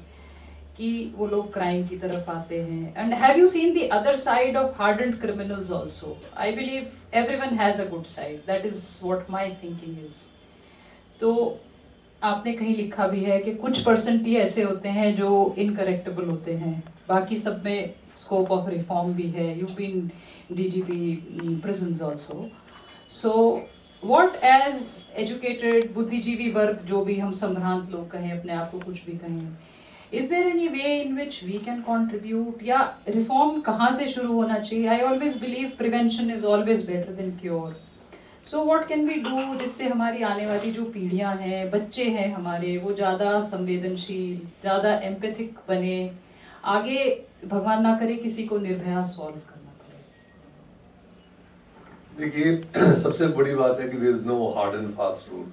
कि वो लोग क्राइम की तरफ आते हैं? And have you seen the other side of hardened criminals also? I believe everyone has a good side, that is what my thinking is. तो आपने कहीं लिखा भी है कि कुछ परसेंट ही ऐसे होते हैं जो इनकरेक्टेबल होते हैं, बाकी सब में स्कोप ऑफ रिफॉर्म भी है। You been DGP prisons also, so what as educated बुद्धिजीवी वर्ग, जो भी हम संभ्रांत लोग कहें, अपने आप को कुछ भी कहें, is there any way in which we can contribute? या रिफॉर्म कहाँ से शुरू होना चाहिए? I always believe prevention is always better than cure. So what can we do जिससे हमारी आने वाली जो पीढ़ियाँ हैं, बच्चे हैं हमारे, वो ज़्यादा संवेदनशील, ज़्यादा एम्पैथिक बने, आगे भगवान ना करे किसी को निर्भया सॉल्व करना पड़े? देखिए सबसे बड़ी बात है कि there is no hard and fast rule.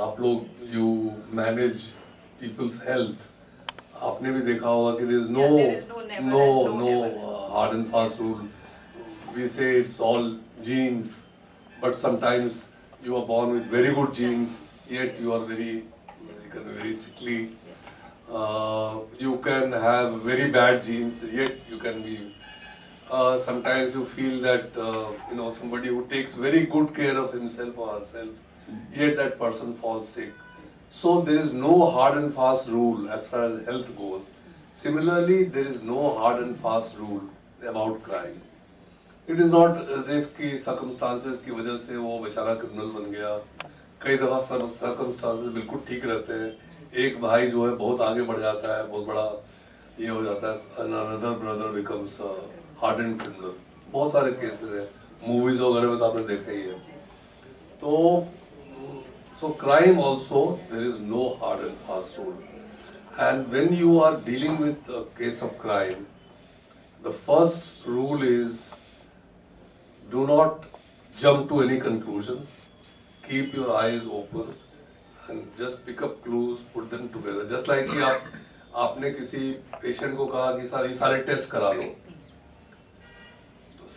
आप लोग यू मैनेज पीपल्स हेल्थ, आपने भी देखा होगा कि there is no there is no never no and no no never. Hard and fast rule. We say it's all genes, but sometimes you are born with very good genes, yet you are you can be very sickly. You can have very bad genes, yet you can be. Sometimes you feel that somebody who takes very good care of himself or herself, yet that person falls sick. So there is no hard and fast rule as far as health goes. Similarly, there is no hard and fast rule about crime. It is not as if की सर्कमस्टांसेस की वजह से वो बेचारा क्रिमिनल बन गया. कई दफा सर्कमस्टांसेस बिल्कुल ठीक रहते हैं, एक भाई जो है बहुत आगे बढ़ जाता है, बहुत बड़ा ये हो जाता है, another brother becomes hardened criminal. बहुत सारे केसेस हैं, मूवीज वगैरह में तो आपने देखा ही है. तो so crime also there is no hard and fast rule. And when you are dealing with a case of crime, the first rule is do not jump to any conclusion. Keep your eyes open and just pick up clues, put them together. Just like कि आपने किसी पेशेंट को कहा कि सर ये सारे टेस्ट करा लो,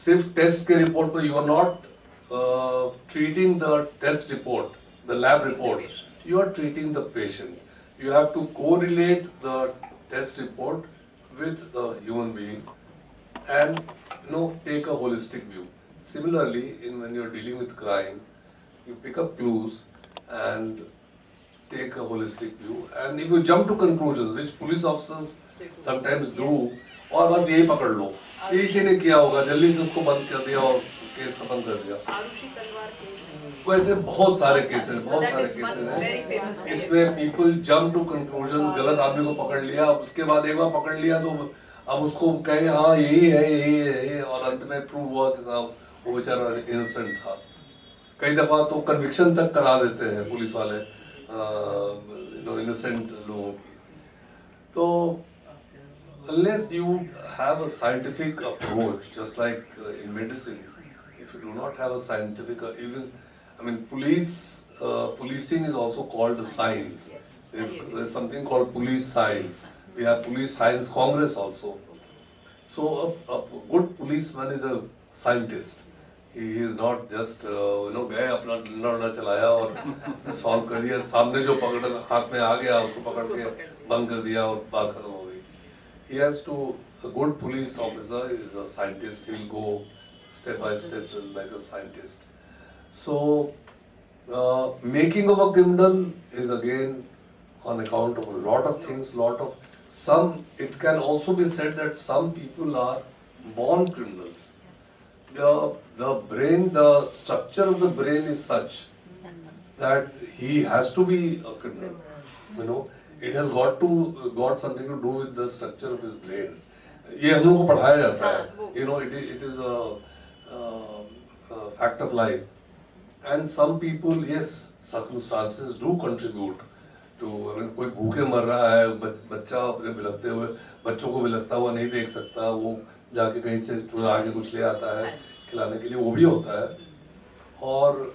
सिर्फ टेस्ट के रिपोर्ट पर you are not treating the test report, the lab report. You are treating the patient. You have to correlate the test report with the human being and take a holistic view. Similarly, when you're dealing with crime, you pick up clues and take a holistic view. And if you jump to conclusions, which police officers sometimes do, और बस यही पकड़ लो, इसी ने किया होगा, जल्दी से उसको बंद कर दिया और केस खत्म कर दिया. आरुषि तलवार केस, वैसे बहुत सारे केसेस हैं. इसमें people jump to conclusions, गलत आदमी को पकड़ लिया, उसके बाद एक बार पकड़ लिया तो अब उसको कहे हाँ यही है, और अंत में प्रूव हुआ कि साहब वो बेचारा इनोसेंट था. कई दफा तो कन्विक्शन तक करा देते हैं पुलिस वाले इनोसेंट लोगों की. तो unless you have a scientific approach, just like in medicine, if you do not have a scientific, policing is also called the science. There's something called police science. We have police science congress also. So a good policeman is a scientist. He is not just गए अपना डंडा चलाया और सॉल्व कर दिया, सामने जो पकड़ हाथ में आ गया उसको पकड़ के बंद कर दिया और बात खत्म हो गई. He has to, a good police officer is a scientist. He will go step by step like a scientist. So making of a criminal is again on account of a lot of things, it can also be said that some people are born criminals. The brain, the structure of the brain is such that he has to be a criminal. It has got something to do with the structure of his brain. ये हम लोग को पढ़ाया जाता है. It is a fact of life. And some people, yes, circumstances do contribute to. कोई भूखे मर रहा है, बच्चा अपने बिलखते हुए, बच्चों को बिलखता हुआ नहीं देख सकता, वो जाके कहीं से चुरा के कुछ ले आता है खिलाने के लिए, वो भी होता है. और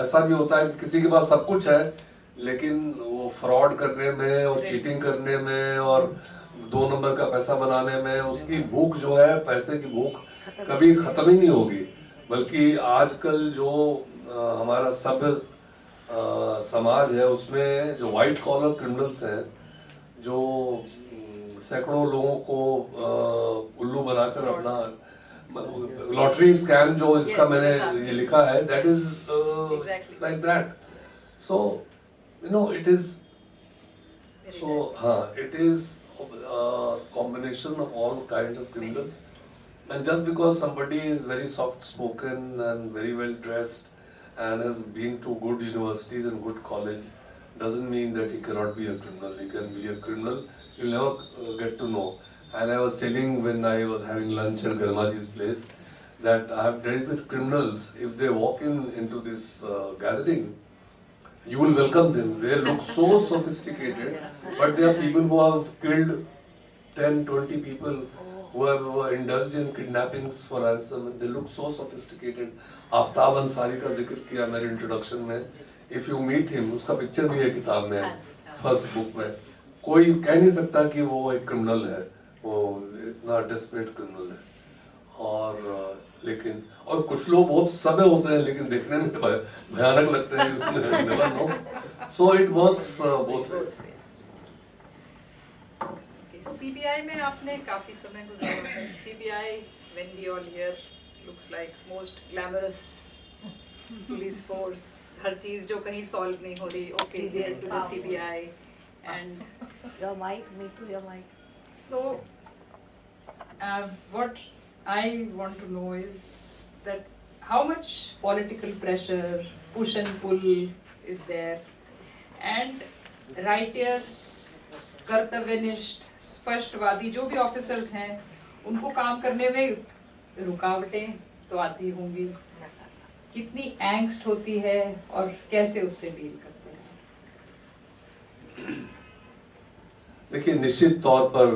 ऐसा भी होता है कि किसी के पास सब कुछ है लेकिन वो फ्रॉड करने में और चीटिंग करने में और 2 नंबर का पैसा बनाने में उसकी भूख जो है, पैसे की भूख कभी खत्म ही नहीं होगी. बल्कि आजकल जो हमारा सभ्य समाज है उसमें जो व्हाइट कॉलर क्रिमिनल्स हैं, जो सैकड़ों लोगों को उल्लू बनाकर अपना लॉटरी स्कैम जो इसका मैंने ये लिखा है, that is like that. So it is a combination of all kinds of criminals. And just because somebody is very soft spoken and very well dressed and has been to good universities and good college doesn't mean that he cannot be a criminal. He can be a criminal. You'll never get to know. And I was telling when I was having lunch at Garmaji's place that I have dealt with criminals. If they walk into this gathering, you will welcome them. They look so sophisticated, but they are people who have killed 10, 20 people who indulge in kidnappings for ransom, and they look so sophisticated. Aftab Ansari का जिक्र किया मेरे इंट्रोडक्शन में. If you meet him, उसका पिक्चर भी है किताब में, फर्स्ट बुक में. कोई कह नहीं सकता कि वो एक क्रिमिनल है, वो इतना डेस्परेट क्रिमिनल है. और लेकिन और कुछ लोग बहुत सभ्य होते हैं लेकिन देखने में भयानक लगते हैं. Never know. So it works both ways. CBI में आपने काफी समय गुजारा है. CBI, when we all hear, looks like most glamorous police force. हर चीज जो कहीं solve नहीं हो रही, okay, to the CBI and your mic, me too, your mic. so what I want to know is that how much political pressure, push and pull is there, and righteous, कर्तव्यनिष्ठ, स्पष्टवादी जो भी ऑफिसर्स हैं उनको काम करने में रुकावटें तो आती होंगी. कितनी एंग्स्ट होती है और कैसे उससे डील करते हैं? देखिए, निश्चित तौर पर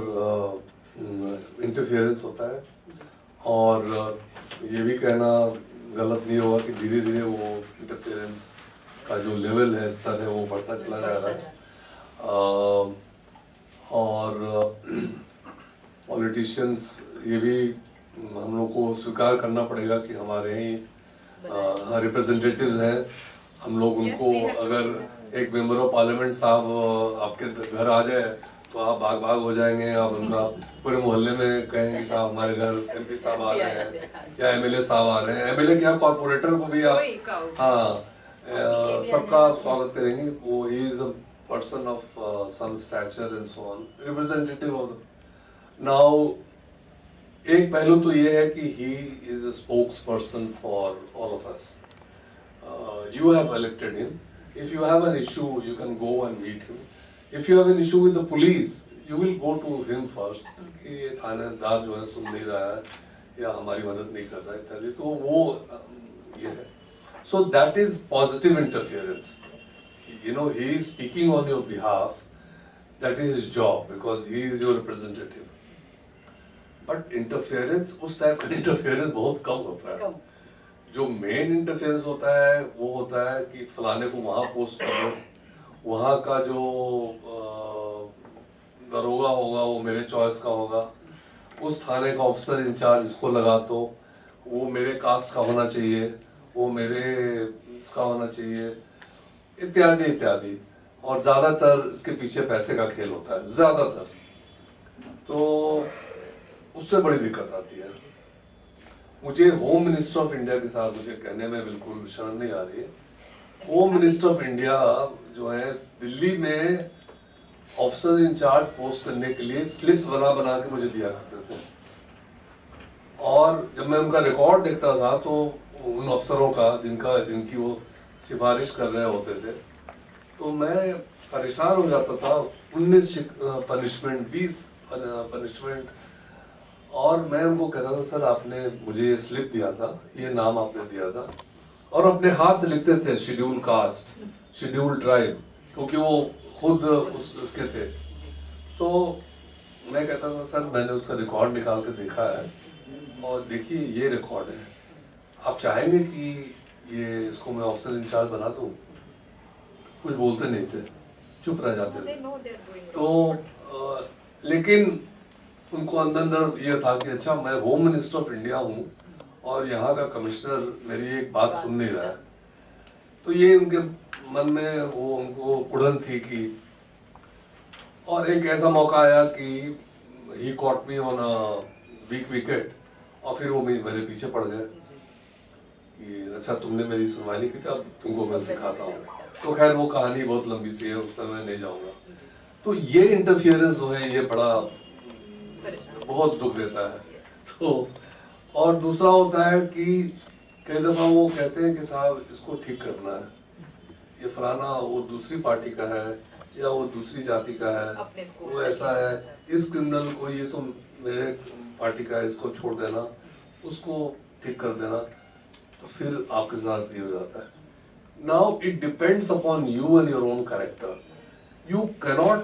इंटरफेरेंस होता है और ये भी कहना गलत नहीं होगा कि धीरे धीरे वो इंटरफेरेंस का जो लेवल है, स्तर है, वो बढ़ता चला जा रहा है. और पॉलिटिशियंस ये भी हम लोग को स्वीकार करना पड़ेगा कि हमारे ही रिप्रेजेंटेटिव्स हैं. हम लोग उनको अगर एक मेंबर ऑफ पार्लियामेंट साहब आपके घर आ जाए तो आप भाग भाग हो जाएंगे. आप उनका पूरे मोहल्ले में कहेंगे साहब हमारे घर एमपी साहब आ रहे हैं या एमएलए साहब आ रहे हैं. एमएलए क्या, कॉर्पोरेटर को भी आप सबका स्वागत करेंगे. वो is a person of some stature and so on, representative of now. एक पहलू तो ये है कि he is a spokesperson for all of us. You have elected him. If you have an issue you can go and meet him. If you have an issue with the police, you will go to him first. कि ये थानेदार जो है सुन नहीं रहा है या हमारी मदद नहीं कर रहा है इत्यादि. तो वो ये है. So that is positive interference. You know, he is speaking on your behalf. That is his job because he is your representative. But interference, उस टाइप का interference बहुत कम होता है. जो मेन इंटरफेरेंस होता है वो होता है कि फलाने को वहाँ पोस्ट करो, वहाँ का जो दरोगा होगा वो मेरे चॉइस का होगा, उस थाने का ऑफिसर इंचार्ज इसको लगा तो वो मेरे कास्ट का होना चाहिए, वो मेरे इसका होना चाहिए, इत्यादि इत्यादि. और ज़्यादातर इसके पीछे पैसे का खेल होता है ज़्यादातर. तो उससे बड़ी दिक्कत आती है. मुझे होम मिनिस्टर ऑफ इंडिया के साथ मुझे कहने में बिल्कुल शर्म नहीं आ रही है. होम मिनिस्टर ऑफ इंडिया जो है दिल्ली में ऑफिसर इंचार्ज पोस्ट करने के लिए स्लिप्स बना बना के मुझे दिया करते थे. और जब मैं उनका रिकॉर्ड देखता था तो उन अफसरों का जिनकी वो सिफारिश कर रहे होते थे तो मैं परेशान हो जाता था. 19 पनिशमेंट, 20 पनिशमेंट. और मैं उनको कहता था सर आपने मुझे ये स्लिप दिया था, ये नाम आपने दिया था. और अपने हाथ से लिखते थे शेड्यूल कास्ट, शेड्यूल ट्राइब, क्योंकि वो खुद उसके थे. तो मैं कहता था सर मैंने उसका रिकॉर्ड निकाल के देखा है और देखिए ये रिकॉर्ड है, आप चाहेंगे कि ये इसको मैं ऑफिसर इंचार्ज बना दूं? कुछ बोलते नहीं थे, चुप रह जाते थे. तो लेकिन उनको अंदर अंदर ये था कि अच्छा मैं होम मिनिस्टर ऑफ इंडिया हूँ और यहाँ का कमिश्नर मेरी एक बात सुन नहीं रहा है. तो ये उनके मन में वो उनको कुड़न थी कि. और एक ऐसा मौका आया कि he caught me on a weak wicket और फिर वो मेरे पीछे पड़ गए कि अच्छा तुमने मेरी सुनवाई नहीं की थी, अब तुमको मैं सिखाता हूँ. तो खैर वो कहानी बहुत लंबी सी है, उसमें मैं नहीं जाऊँगा. तो ये इंटरफियरेंस जो है ये बड़ा बहुत दुख देता है. तो और दूसरा होता है कि कई दफा वो कहते हैं कि साहब इसको ठीक करना है, ये फलाना वो दूसरी पार्टी का है या वो दूसरी जाति का है, वो ऐसा है, इस क्रिमिनल को ये तो मेरे पार्टी का है, इसको छोड़ देना, उसको ठीक कर देना. तो फिर आपके साथ ये हो जाता है. Now it depends upon you and your own character. You cannot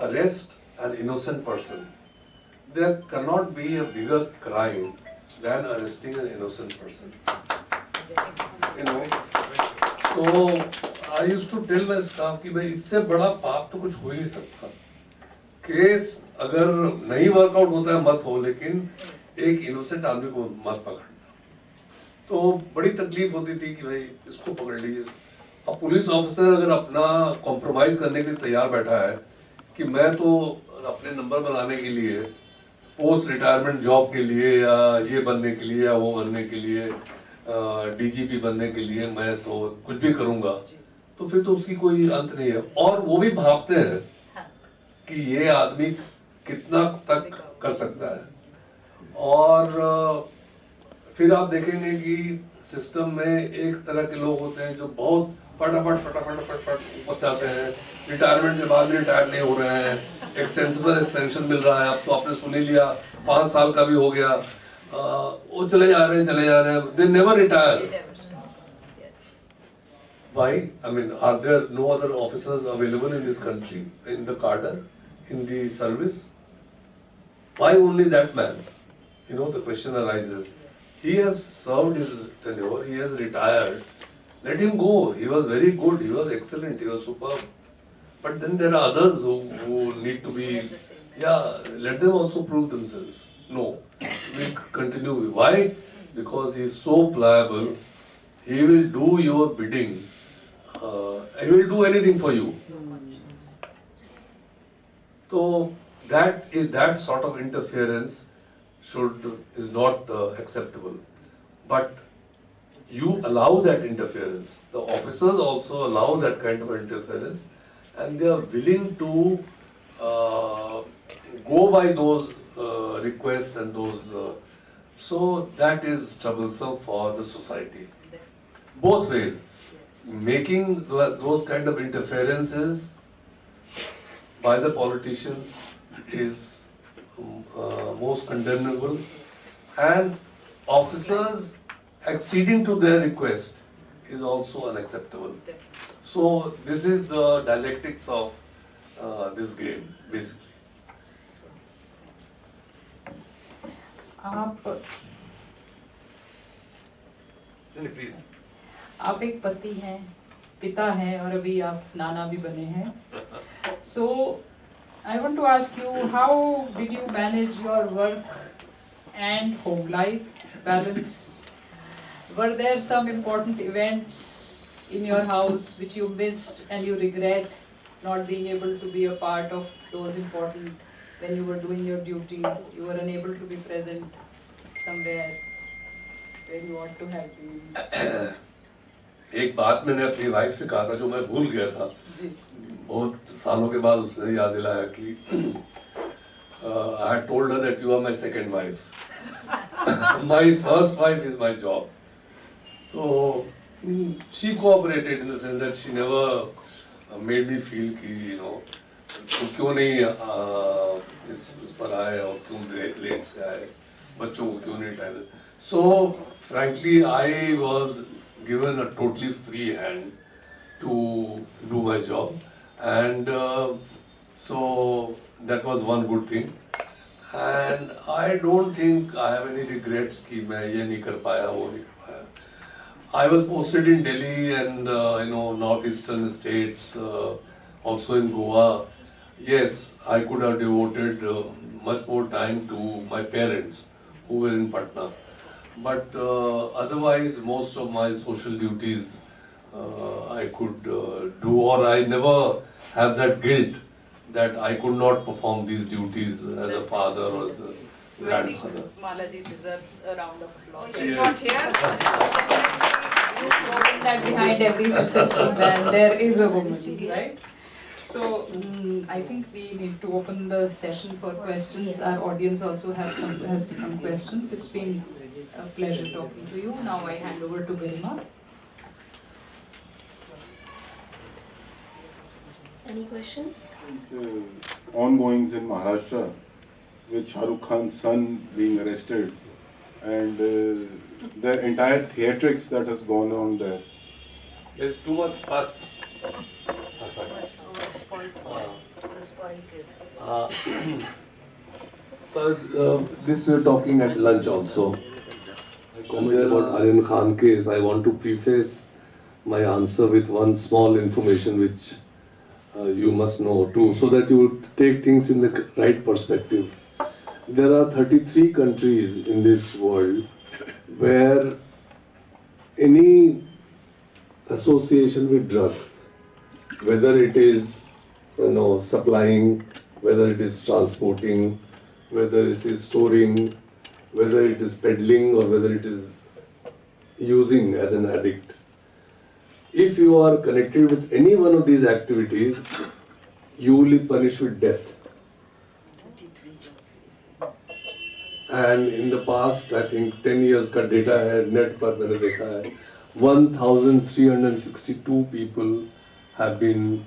arrest an innocent person there cannot be a bigger crime than arresting an innocent person. You know, so I used to tell my staff कि भाई इससे बड़ा पाप तो कुछ हो ही नहीं सकता. केस अगर नहीं वर्कआउट होता है मत हो, लेकिन एक इनोसेंट आदमी को मत पकड़ना. तो बड़ी तकलीफ होती थी कि भाई इसको पकड़ लीजिए. अब पुलिस ऑफिसर अगर अपना कॉम्प्रोमाइज करने के लिए तैयार बैठा है कि मैं तो अपने नंबर बनाने के लिए, पोस्ट रिटायरमेंट जॉब के लिए, या ये बनने के लिए या वो बनने के लिए, डीजीपी बनने के लिए मैं तो कुछ भी करूंगा, तो फिर तो उसकी कोई अंत नहीं है. और वो भी भागते हैं कि ये आदमी कितना तक कर सकता है. और फिर आप देखेंगे कि सिस्टम में एक तरह के लोग होते हैं जो बहुत फटाफट ऊपर जाते हैं. रिटायरमेंट के बाद भी रिटायर नहीं हो रहे हैं, एक्सटेंशन मिल रहा है, अब तो आपने सुन ही लिया 5 साल का भी हो गया, वो चले जा रहे हैं, they never retire. Why? I mean, are there no other officers available in this country, in the cadre, in the service? Why only that man? You know, the question arises. He has served his tenure, he has retired. Let him go. He was very good, he was excellent, he was superb. But then there are others who need to be, let them also prove themselves. No, we continue. Why? Because he is so pliable, he will do your bidding. He will do anything for you. So that sort of interference is not acceptable. But you allow that interference. The officers also allow that kind of interference, and they are willing to go by those requests and those. So that is troublesome for the society. Both ways. Making those kind of interferences by the politicians is most condemnable, and officers acceding to their request is also unacceptable. So this is the dialectics of this game, basically. Please. आप एक पति हैं, पिता हैं, और अभी आप नाना भी बने हैं. So I want to ask you, how did you manage your work and home life balance? Were there some important events in your house which you missed and you regret not being able to be a part of those important, when you were doing your duty, you were unable to be present somewhere where you ought to have been? एक बात मैंने अपनी वाइफ से कहा था जो मैं भूल गया था. बहुत सालों के बाद उसने याद दिलाया कि I had told her that you are my second wife. My first wife is my job. So she cooperated in the sense that she never made me feel कि तुम क्यों नहीं इस पर आए और क्यों लेट से आए, बच्चों को क्यों नहीं time. So frankly I was given a totally free hand to do my job, and so that was one good thing, and I don't think I have any regrets कि मैं ये नहीं कर पाया, वो नहीं कर पाया. I was posted in Delhi and northeastern states, also in Goa. Yes, I could have devoted much more time to my parents who were in Patna. But otherwise, most of my social duties I could do, or I never have that guilt that I could not perform these duties as a father or as a grandfather. Malaji deserves a round of applause. Yes. It's not here. You've proven that behind every successful man there is a woman, right? So I think we need to open the session for questions. Our audience also has some questions. It's been a pleasure talking to you. Now I hand over to Garima. Any questions? Ongoings in Maharashtra with Shah Rukh Khan's son being arrested, and the entire theatrics that has gone on there. There's too much fuss. First, this we were talking at lunch also. Comment about Aryan Khan case. I want to preface my answer with one small information which you must know too, so that you will take things in the right perspective. There are 33 countries in this world where any association with drugs, whether it is supplying, whether it is transporting, whether it is storing, whether it is peddling, or whether it is using as an addict. If you are connected with any one of these activities, you will be punished with death. And in the past, I think 10 years का data है, net पर मैंने देखा है, 1,362 people have been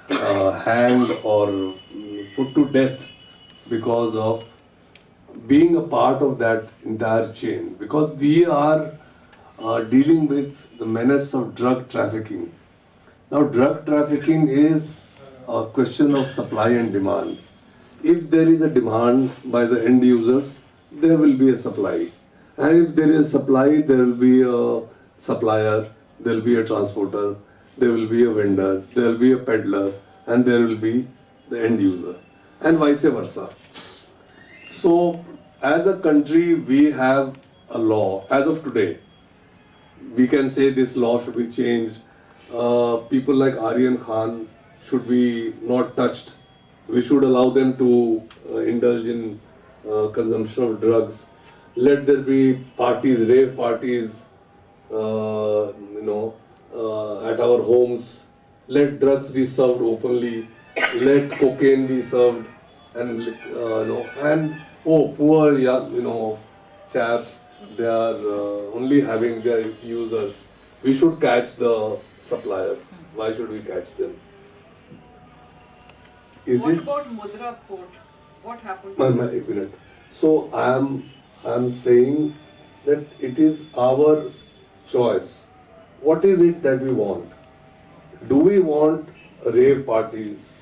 hanged or put to death because of being a part of that entire chain. Because we are dealing with the menace of drug trafficking. Now, drug trafficking is a question of supply and demand. If there is a demand by the end users, there will be a supply. And if there is supply, there will be a supplier, there will be a transporter, there will be a vendor, there will be a peddler, and there will be the end user, and vice versa. So, as a country, we have a law. As of today, we can say this law should be changed. People like Aryan Khan should be not touched. We should allow them to indulge in consumption of drugs. Let there be parties, rave parties, at our homes. Let drugs be served openly. Let cocaine be served, and poor chaps, they are only having their users. We should catch the suppliers. Why should we catch them? What about Mudra Port? What happened? One minute. So I am saying that it is our choice. What is it that we want? Do we want rave parties?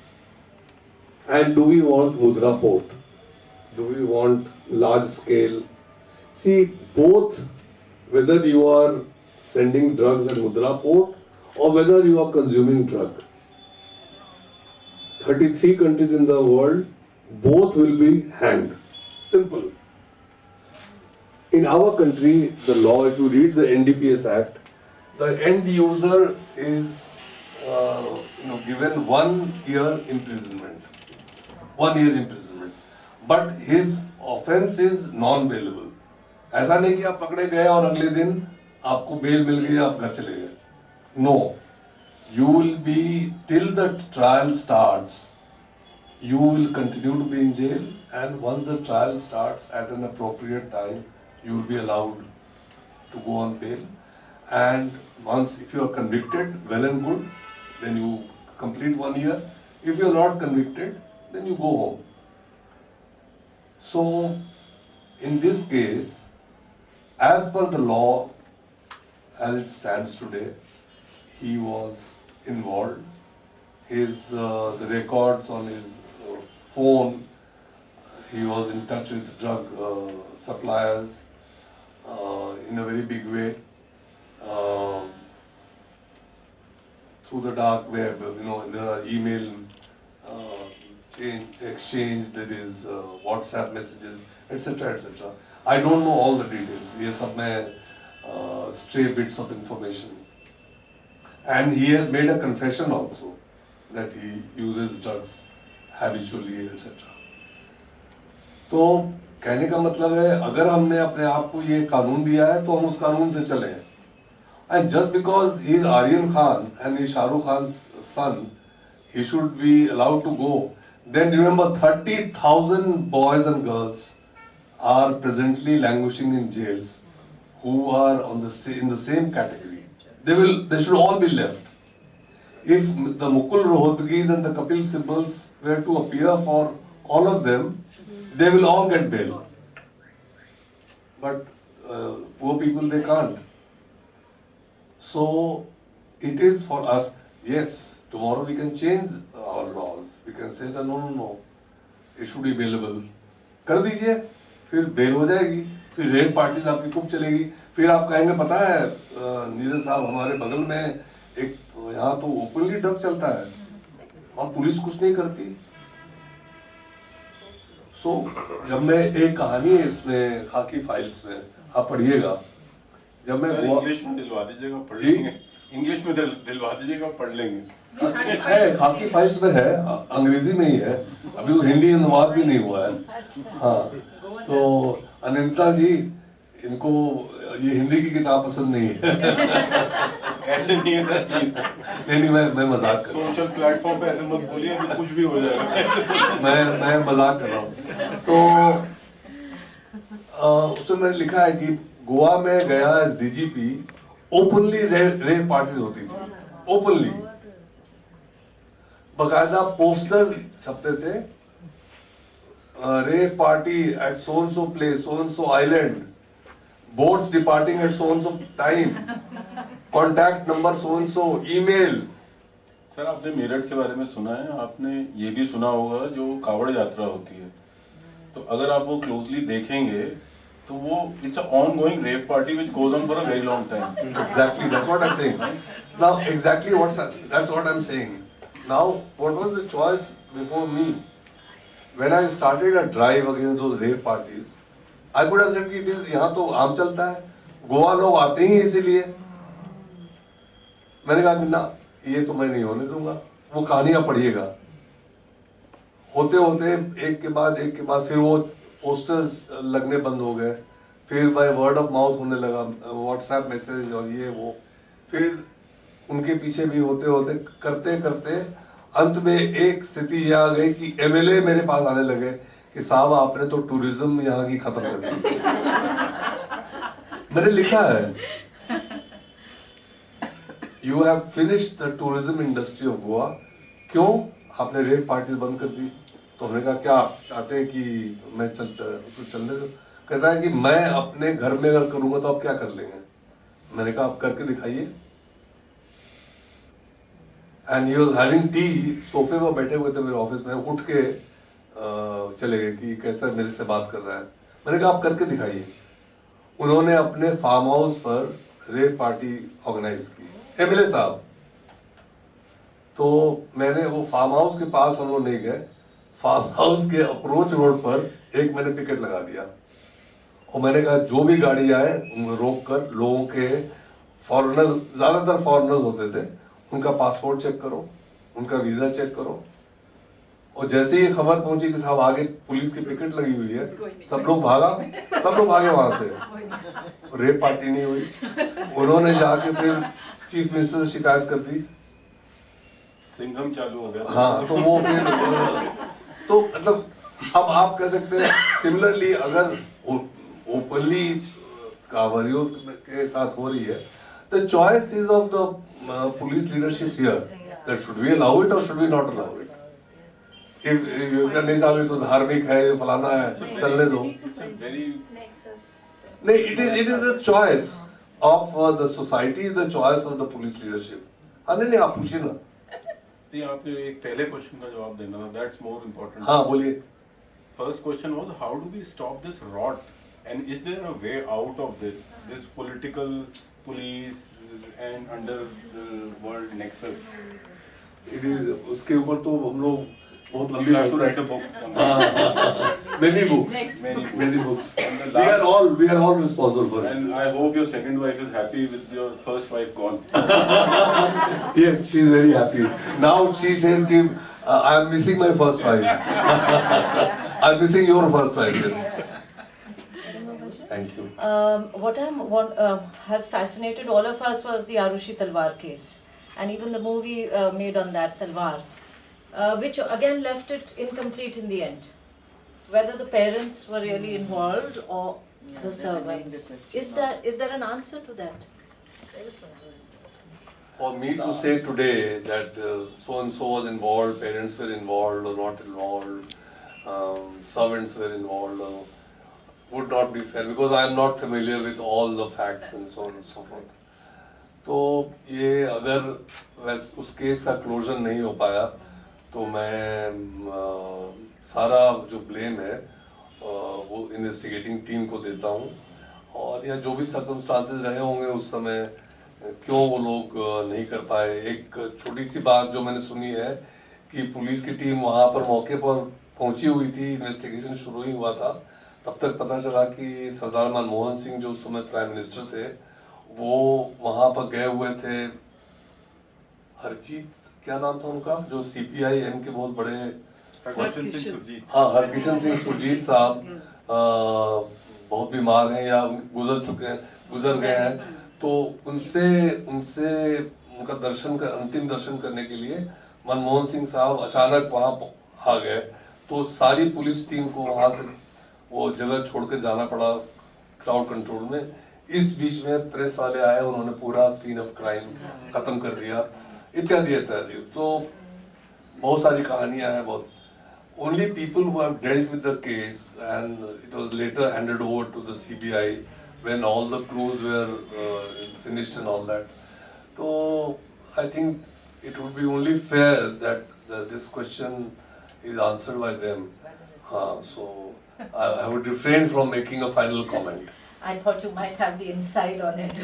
And do we want Mudra Port? Do we want large scale? See, both, whether you are sending drugs at Mudra Port or whether you are consuming drug, 33 countries in the world, both will be hanged. Simple. In our country, the law, if you read the NDPS Act, the end user is given 1 year imprisonment. 1 year imprisonment. But his offense is non-bailable. ऐसा नहीं कि आप पकड़े गए और अगले दिन आपको बेल मिल गई, आप घर चले गए. No. You will be, till the trial starts, you will continue to be in jail, and once the trial starts at an appropriate time, you will be allowed to go on bail. And once, if you are convicted, well and good, then you complete 1 year. If you are not convicted, then you go home. So, in this case, as per the law, as it stands today, he was involved. The records on his phone, he was in touch with drug suppliers in a very big way. Through the dark web, there are email exchange, there is WhatsApp messages, etc., etc. I don't know all the details. ये सब में stray bits of information. And he has made a confession also that he uses drugs habitually, etc. तो कहने का मतलब है, अगर हमने अपने आप को ये कानून दिया है तो हम उस कानून से चले. And just because he is Aryan Khan and he is Shah Rukh Khan's son, he should be allowed to go. Then remember, 30,000 boys and girls are presently languishing in jails who are in the same category. They should all be left. If the Mukul Rohatgis and the Kapil Sibbals were to appear for all of them, they will all get bail. But poor people, they can't. So it is for us. Yes, tomorrow we can change our laws. We can say that no, it should be bailable. कर दीजिए, फिर बेल हो जाएगी, फिर रेप पार्टीज आपकी खूब चलेगी। फिर आप कहेंगे पता है नीरज साहब हमारे बगल में एक यहाँ तो ओपनली ड्रग चलता है और पुलिस कुछ नहीं करती। सो जब मैं एक कहानी है इसमें खाकी फाइल्स में, आप पढ़िएगा, जब मैं इंग्लिश में दिलवा दीजिएगा, पढ़ लेंगे। इंग्लिश में दिलवा दीजिएगा, पढ़ लेंगे। है खाकी फाइल्स में है, अंग्रेजी में ही है, अभी तो हिंदी अनुवाद भी नहीं हुआ है। हाँ, तो अनिता जी इनको ये हिंदी की किताब पसंद नहीं है। ऐसे नहीं है सर, प्लीज। नहीं मैं मजाक कर रहा हूँ। सोशल प्लेटफॉर्म पे ऐसे मत बोलिए, अभी कुछ भी हो जाएगा। मैं मजाक कर रहा हूँ। तो उसमें मैंने लिखा है कि गोवा में गया as DGP, openly rape parties होती थी, ओपनली बकायदा पोस्टर्स छपते थे, rape party at so and so place, so and so island, boats departing at so and so time, contact number so and so, email. Sir आपने मेरठ के बारे में सुना है, आपने ये भी सुना होगा जो कावड़ यात्रा होती है, तो अगर आप वो क्लोजली देखेंगे तो वो it's a ongoing rape party which goes on for a very long time. Exactly, that's what I'm saying. Now, exactly that's what I'm saying. Now, what was the choice before me? When I started a drive against those rape parties, I could have said कि it is यहाँ तो आम चलता है, गोवा लोग आते ही इसीलिए। मैंने कहा कि ना, ये तो मैं नहीं होने दूंगा। वो कहानियां पढ़िएगा, होते होते एक के बाद फिर वो पोस्टर्स लगने बंद हो गए, फिर बाय वर्ड ऑफ माउथ होने लगा, व्हाट्सएप मैसेज और ये वो, फिर उनके पीछे भी होते होते करते करते अंत में एक स्थिति यह आ गई कि एमएलए मेरे पास आने लगे कि साहब आपने तो टूरिज्म यहाँ की खत्म कर दी। मैंने लिखा है you have finished the tourism industry of Goa, क्यों आपने रेप पार्टीज बंद कर दी? तो हमने कहा क्या चाहते हैं कि मैं चलने दो? कहता है कि मैं अपने घर में अगर करूंगा तो आप क्या कर लेंगे? मैंने कहा आप करके दिखाइए। And he was having T, सोफे पर बैठे हुए थे मेरे ऑफिस में, उठ के चले गए कि कैसा मेरे से बात कर रहा है। मैंने कहा आप करके दिखाइए। उन्होंने अपने फार्म हाउस पर रेप पार्टी ऑर्गेनाइज की, एमएलए साहब। तो मैंने वो फार्म हाउस के पास हम लोग नहीं गए, फार्म हाउस के अप्रोच रोड पर एक मैंने पिकेट लगा दिया और मैंने कहा जो भी गाड़ी आए रोक कर लोगों के, फॉरेनर, ज्यादातर फॉरेनर्स होते थे, उनका पासपोर्ट चेक करो, उनका वीजा चेक करो। और जैसे ही खबर पहुंची कि साहब आगे पुलिस की पिकेट लगी हुई है, सब लोग भागे वहां से। रेप पार्टी नहीं हुई। उन्होंने जाके फिर चीफ मिनिस्टर से शिकायत कर दी, सिंघम चालू हो गया। हाँ, तो वो फिर तो मतलब अब आप कह सकते हैं सिमिलरली अगर ओपनली कांवरियों के साथ हो रही है, the choice is of the police leadership here, that should we allow it और should we not allow it. If नहीं साहब ये तो धार्मिक है, ये फलाना है, चलने दो। नहीं, it is the choice of the society, the choice of the police leadership. हाँ नहीं आप पूछिए ना। आपने एक पहले क्वेश्चन का जवाब देना था, दैट्स मोर इम्पोर्टेंट। हाँ बोलिए। First question was how do we stop this rot and is there a way out of this political police and underworld nexus? It is उसके ऊपर तो हम लोग बहुत लंबी write a book, many books. We are all responsible for it. And I hope your second wife is happy with your first wife gone. Yes, she is very happy. Now she says कि I am missing my first wife. I am missing your first wife. Yes. Thank you. What has fascinated all of us was the Arushi Talwar case, and even the movie made on that Talwar, which again left it incomplete in the end. Whether the parents were really involved or the servants. Is there an answer to that? For me to say today that so and so was involved, parents were involved or not involved, servants were involved, would not be fair because I am not familiar with all the facts and so on and so forth. तो ये अगर उस केस का क्लोजर नहीं हो पाया तो मैं सारा जो ब्लेम है वो इन्वेस्टिगेटिंग टीम को देता हूँ, और या जो भी सर्कमस्टांसेस रहे होंगे उस समय क्यों वो लोग नहीं कर पाए। एक छोटी सी बात जो मैंने सुनी है कि पुलिस की टीम वहाँ पर मौके पर पहुंची हुई थी, इन्वेस्टिगेशन शुरू ही हुआ था, तब तक पता चला कि सरदार मनमोहन सिंह जो उस समय प्राइम मिनिस्टर थे वो वहाँ पर गए हुए थे। हरजीत क्या नाम था उनका, जो CPIM के बहुत बड़े, हाँ हरकिशन सिंह सुरजीत साहब बहुत बीमार हैं या गुजर गए हैं, तो उनसे उनका अंतिम दर्शन करने के लिए मनमोहन सिंह साहब अचानक वहां आ गए, तो सारी पुलिस टीम को वहां से वो जगह छोड़ के जाना पड़ा क्राउड कंट्रोल में। इस बीच में प्रेस वाले आए, उन्होंने पूरा सीन ऑफ क्राइम खत्म कर दिया, इत्यादि इत्यादि। तो बहुत सारी कहानियां हैं, बहुत। Only people who have dealt with the case, and it was later handed over to the CBI when all the clues were finished and all that. So I think it would be only fair that this question is answered by them. So I would refrain from making a final comment. I thought you might have the insight on it.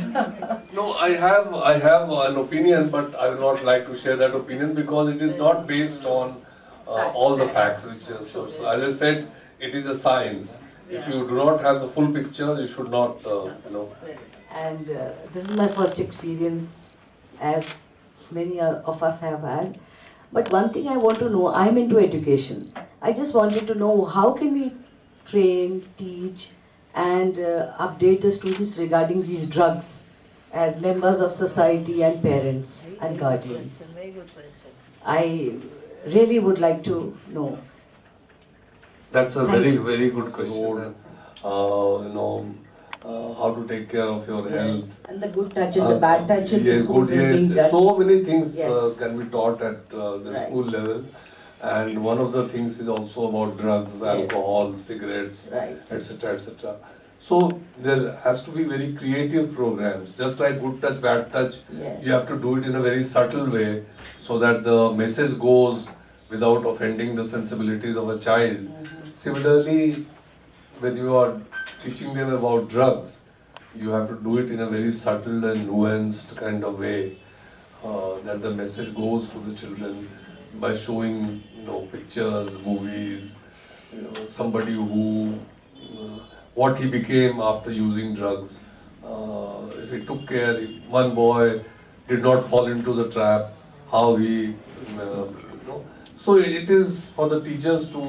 No, I have an opinion, but I would not like to share that opinion because it is not based on all the facts which are so as I said, it is a science. If you do not have the full picture, you should not And this is my first experience, as many of us have had. But one thing I want to know, I'm into education. I just wanted to know how can we train, teach and update the students regarding these drugs as members of society and parents and guardians. Very good question. I really would like to know. That's a Thank very you. very good question. How to take care of your health. Yes, and the good touch and the bad touch in the Yes, schools good, is being yes. judged. So many things Yes. can be taught at the Right. school level, and one of the things is also about drugs, Yes. alcohol, cigarettes, Right. etc., etc. So there has to be very creative programs, just like good touch, bad touch. Yes. You have to do it in a very subtle way, so that the message goes without offending the sensibilities of a child. Similarly, when you are teaching them about drugs, you have to do it in a very subtle and nuanced kind of way, that the message goes to the children by showing, pictures, movies, somebody who, what he became after using drugs. If he took care, if one boy did not fall into the trap, how he, So it is for the teachers to,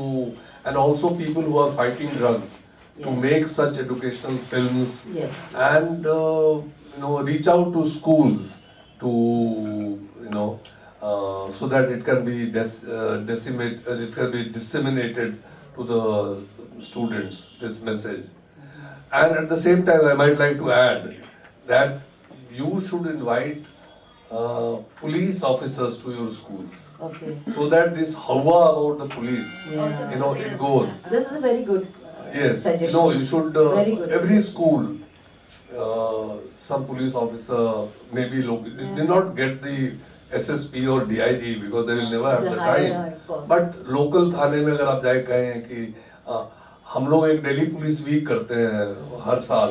and also people who are fighting drugs, to Yes. make such educational films Yes. and reach out to schools to so that it can be it can be disseminated to the students, this message. And at the same time, I might like to add that you should invite police officers to your schools, Okay. so that this hawa about the police, Yeah. it goes. This is a very good Yes, suggestion. you should, Very good every suggestion. school, some police officer, maybe local, they did not get the SSP or DIG because they will never have the higher, time. of course. But local थाने में अगर आप जाए कहें कि हम लोग एक दिल्ली पुलिस वीक करते हैं हर साल,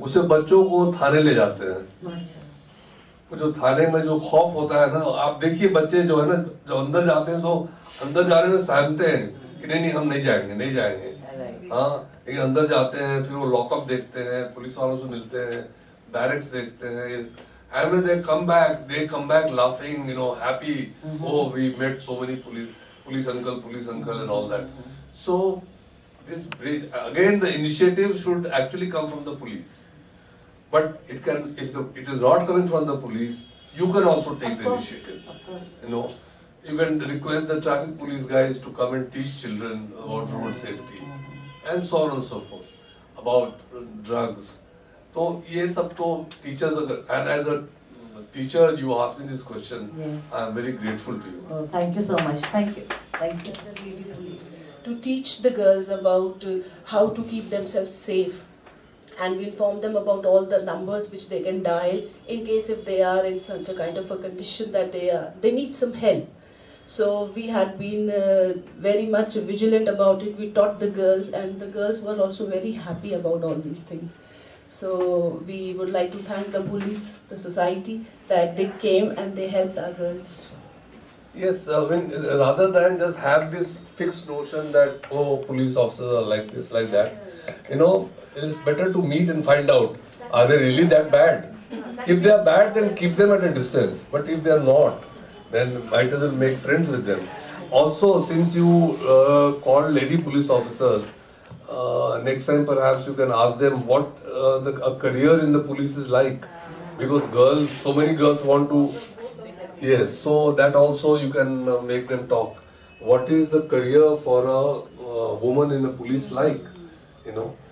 उसे बच्चों को थाने ले जाते हैं। अच्छा। वो जो थाने में जो खौफ होता है ना, आप देखिए बच्चे जो है ना, जो अंदर जाते हैं तो अंदर जाने में सहमते हैं कि नहीं हम नहीं जाएंगे। हाँ, लेकिन अंदर जाते हैं, फिर वो लॉकअप देखते हैं, पुलिस वालों से मिलते हैं, बैरक्स देखते हैं, and when they come back laughing, happy. Oh, we met so many police uncle and all that. So this bridge, again, the initiative should actually come from the police. But it can, if it is not coming from the police, you can also take Of the course, initiative. of course. You can request the traffic police guys to come and teach children about road safety and so on and so forth, about drugs. So ये सब तो teachers अगर, and as a teacher you asked me this question, Yes. I am very grateful to you. Oh, thank you so much. Thank you. Thank you. The lady police to teach the girls about how to keep themselves safe, and we inform them about all the numbers which they can dial in case if they are in such a kind of a condition that they need some help. So we had been very much vigilant about it. We taught the girls, and the girls were also very happy about all these things. So we would like to thank the police, the society, that they came and they helped our girls. Yes, rather than just have this fixed notion that, oh, police officers are like this, like that, it is better to meet and find out, are they really that bad? If they are bad, then keep them at a distance. But if they are not, then might as well make friends with them. Also, since you call lady police officers, next time perhaps you can ask them what a career in the police is like. Because so many girls want to, yes, so that also you can make them talk. What is the career for a woman in the police like,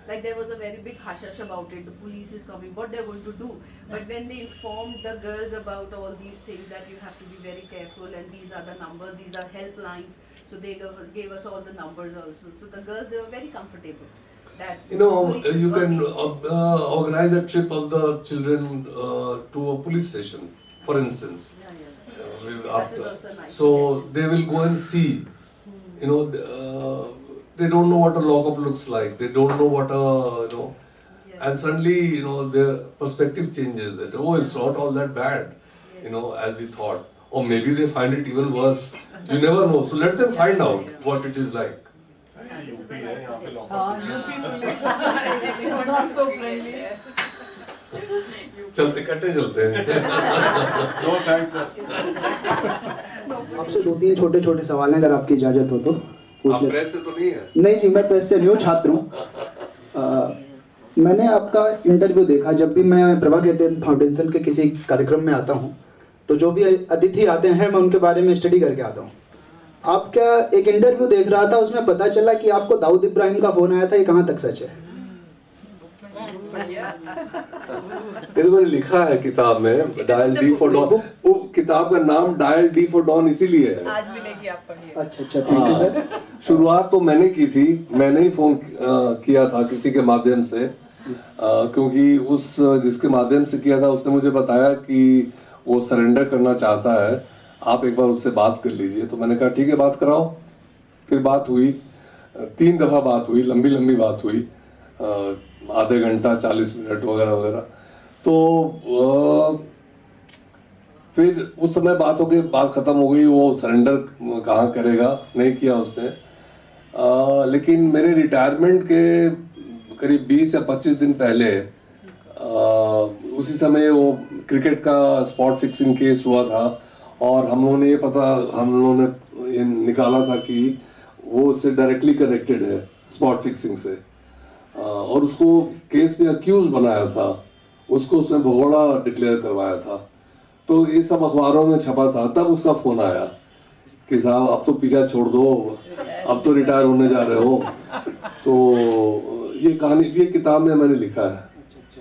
Like there was a very big hush-hush about it, the police is coming, what they're going to do. But when they informed the girls about all these things, that you have to be very careful and these are the numbers, these are helplines, so they gave us all the numbers also. So the girls, they were very comfortable. That you can organize a trip of the children to a police station, for instance. That is also nice. So they will go and see, they don't know what a lockup looks like. They don't know what and suddenly, their perspective changes. That, oh, it's not all that bad, as we thought. Or maybe they find it even worse. You never know. So let them find out what it is like. चलते कट्टे चलते हैं। No thanks, sir. आपसे 2-3 छोटे सवाल हैं, अगर आपकी इजाजत हो तो आप प्रेस से तो नहीं है? नहीं जी, मैं प्रेस से नहीं हूँ, छात्र हूँ। मैंने आपका इंटरव्यू देखा। जब भी मैं प्रभा केतन फाउंडेशन के किसी कार्यक्रम में आता हूँ तो जो भी अतिथि आते हैं मैं उनके बारे में स्टडी करके आता हूँ। आपका एक इंटरव्यू देख रहा था, उसमें पता चला कि आपको दाऊद इब्राहिम का फोन आया था। ये कहाँ तक सच है? ये तो मैंने लिखा है किताब में, डायल डी फॉर डॉन। वो किताब का नाम डायल डी फॉर डॉन इसीलिए है। आज मिलेगी, आप पढ़िए। अच्छा, थैंक यू सर। शुरुआत तो मैंने की थी, मैंने ही फोन किया था किसी के माध्यम से, क्योंकि जिसके माध्यम से किया था उसने मुझे बताया कि वो सरेंडर करना चाहता है, आप एक बार उससे बात कर लीजिए। तो मैंने कहा ठीक है, बात कराओ। फिर बात हुई, 3 दफा बात हुई, लंबी बात हुई, आधे घंटा 40 मिनट वगैरह वगैरह। तो फिर उस समय बात हो गई, बात खत्म हो गई। वो सरेंडर कहाँ करेगा, नहीं किया उसने। लेकिन मेरे रिटायरमेंट के करीब 20 या 25 दिन पहले उसी समय वो क्रिकेट का स्पॉट फिक्सिंग केस हुआ था और हम लोगों ने ये निकाला था कि वो उससे डायरेक्टली कनेक्टेड है स्पॉट फिक्सिंग से, और उसको केस में अक्यूज बनाया था, उसको उसने भगोड़ा डिक्लेयर करवाया था। तो ये सब अखबारों में छपा था। तब उसका फोन आया कि साहब अब तो पीछा छोड़ दो, अब तो रिटायर होने जा रहे हो। तो ये कहानी ये किताब में मैंने लिखा है,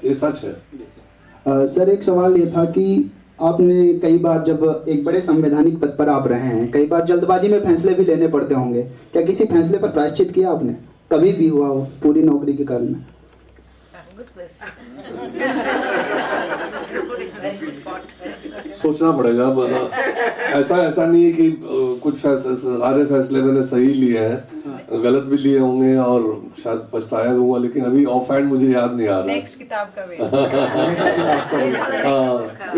ये सच है। सर, एक सवाल ये था कि आपने कई बार जब एक बड़े संवैधानिक पद पर आप रहे हैं, कई बार जल्दबाजी में फैसले भी लेने पड़ते होंगे। क्या किसी फैसले पर प्रायश्चित किया आपने? कभी भी हुआ हो पूरी नौकरी के कारण में? सोचना पड़ेगा। ऐसा नहीं है कि कुछ सारे फैसले मैंने सही लिए हैं, गलत भी लिए होंगे और शायद पछताया दूंगा, लेकिन अभी ऑफ हैंड मुझे याद नहीं आ रहा। नेक्स्ट किताब का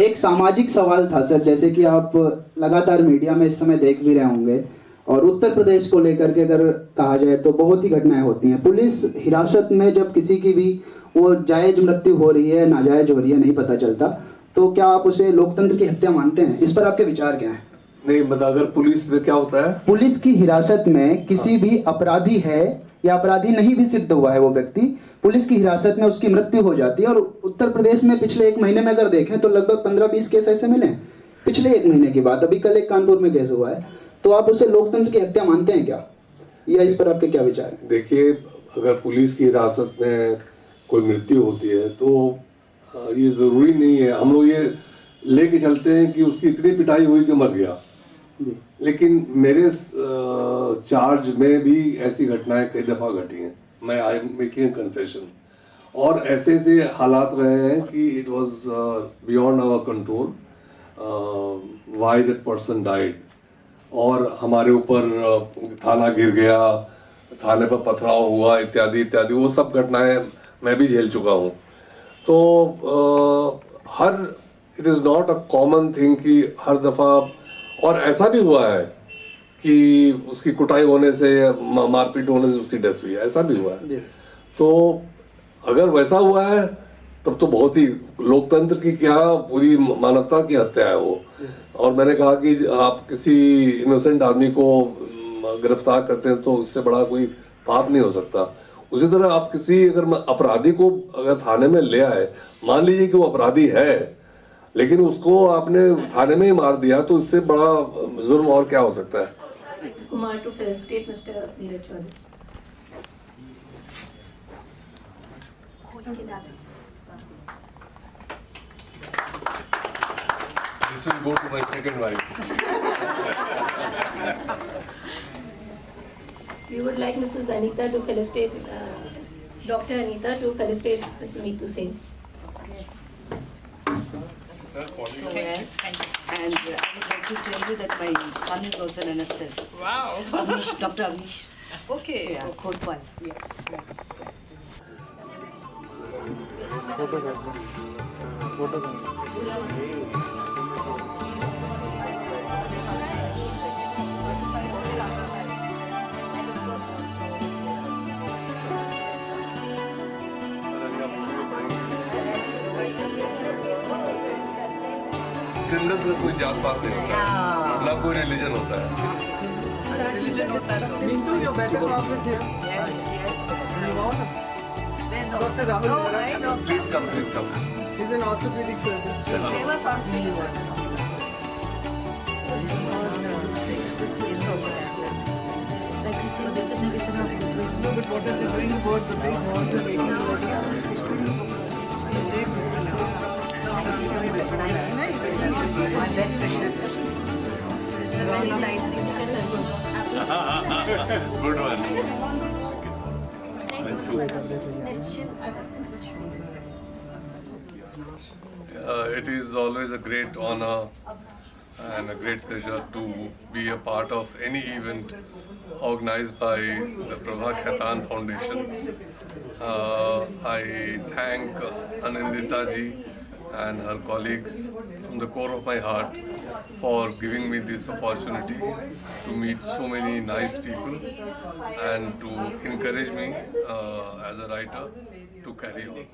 एक सामाजिक सवाल था सर, जैसे कि आप लगातार मीडिया में इस समय देख भी रहे होंगे, और उत्तर प्रदेश को लेकर के अगर कहा जाए तो बहुत ही घटनाएं होती हैं। पुलिस हिरासत में जब किसी की भी वो जायज मृत्यु हो रही है, नाजायज हो रही है, नहीं पता चलता, तो क्या आप उसे लोकतंत्र की हत्या मानते हैं? इस पर आपके विचार क्या है? नहीं, मतलब अगर पुलिस में क्या होता है, पुलिस की हिरासत में किसी भी अपराधी है या अपराधी नहीं भी सिद्ध हुआ है वो व्यक्ति, पुलिस की हिरासत में उसकी मृत्यु हो जाती है। और उत्तर प्रदेश में पिछले 1 महीने में अगर देखें तो लगभग 15-20 केस ऐसे मिले पिछले 1 महीने की बात। अभी कल एक कानपुर में केस हुआ है। तो आप उसे लोकतंत्र की हत्या मानते हैं क्या, या इस पर आपके क्या विचार है? देखिए, अगर पुलिस की हिरासत में कोई मृत्यु होती है तो ये जरूरी नहीं है, हम लोग ये लेके चलते हैं कि उसकी इतनी पिटाई हुई कि मर गया। लेकिन मेरे चार्ज में भी ऐसी घटनाएं कई दफा घटी हैं। मैं आई एम मेकिंग कन्फेशन, और ऐसे हालात रहे हैं कि it was beyond our control why that person died. और हमारे ऊपर थाना गिर गया, थाने पर पथराव हुआ इत्यादि इत्यादि, वो सब घटनाएं मैं भी झेल चुका हूँ। तो it is not a common thing कि हर दफ़ा, और ऐसा भी हुआ है कि उसकी कुटाई होने से, मारपीट होने से उसकी डेथ हुई है, ऐसा भी हुआ है। तो अगर वैसा हुआ है तब तो बहुत ही लोकतंत्र की क्या, पूरी मानवता की हत्या है वो। और मैंने कहा कि आप किसी इनोसेंट आदमी को गिरफ्तार करते हैं तो इससे बड़ा कोई पाप नहीं हो सकता। उसी तरह आप किसी अगर अपराधी को अगर थाने में ले आए, मान लीजिए कि वो अपराधी है लेकिन उसको आपने थाने में ही मार दिया, तो इससे बड़ा जुर्म और क्या हो सकता है। Kumar to felicitate Mr. Neeraj Chaudhary. This will go to my second wife. We would like Mrs. Anita to felicitate, Dr. Anita to felicitate Mr. Meetu Singh. And I would like to tell you that my son is also an anesthetist. Wow. Avnish, Dr. Avnish. Okay. Yeah, Khodpal. Yes. Criminals में कोई जात पात नहीं होता है, ना कोई रिलीजन होता है। Religion was that. Mintu, you're better off with him. Yes, yes. Dr. Rahul. Please come, please come. He's an orthopedic surgeon. No, but what are they doing about the big horse and making Best wishes. Good one. It is always a great honor and a great pleasure to be a part of any event organized by the Prabha Khaitan Foundation. I thank Anindita ji and her colleagues from the core of my heart for giving me this opportunity to meet so many nice people and to encourage me as a writer to carry on.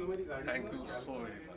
Thank you so very much.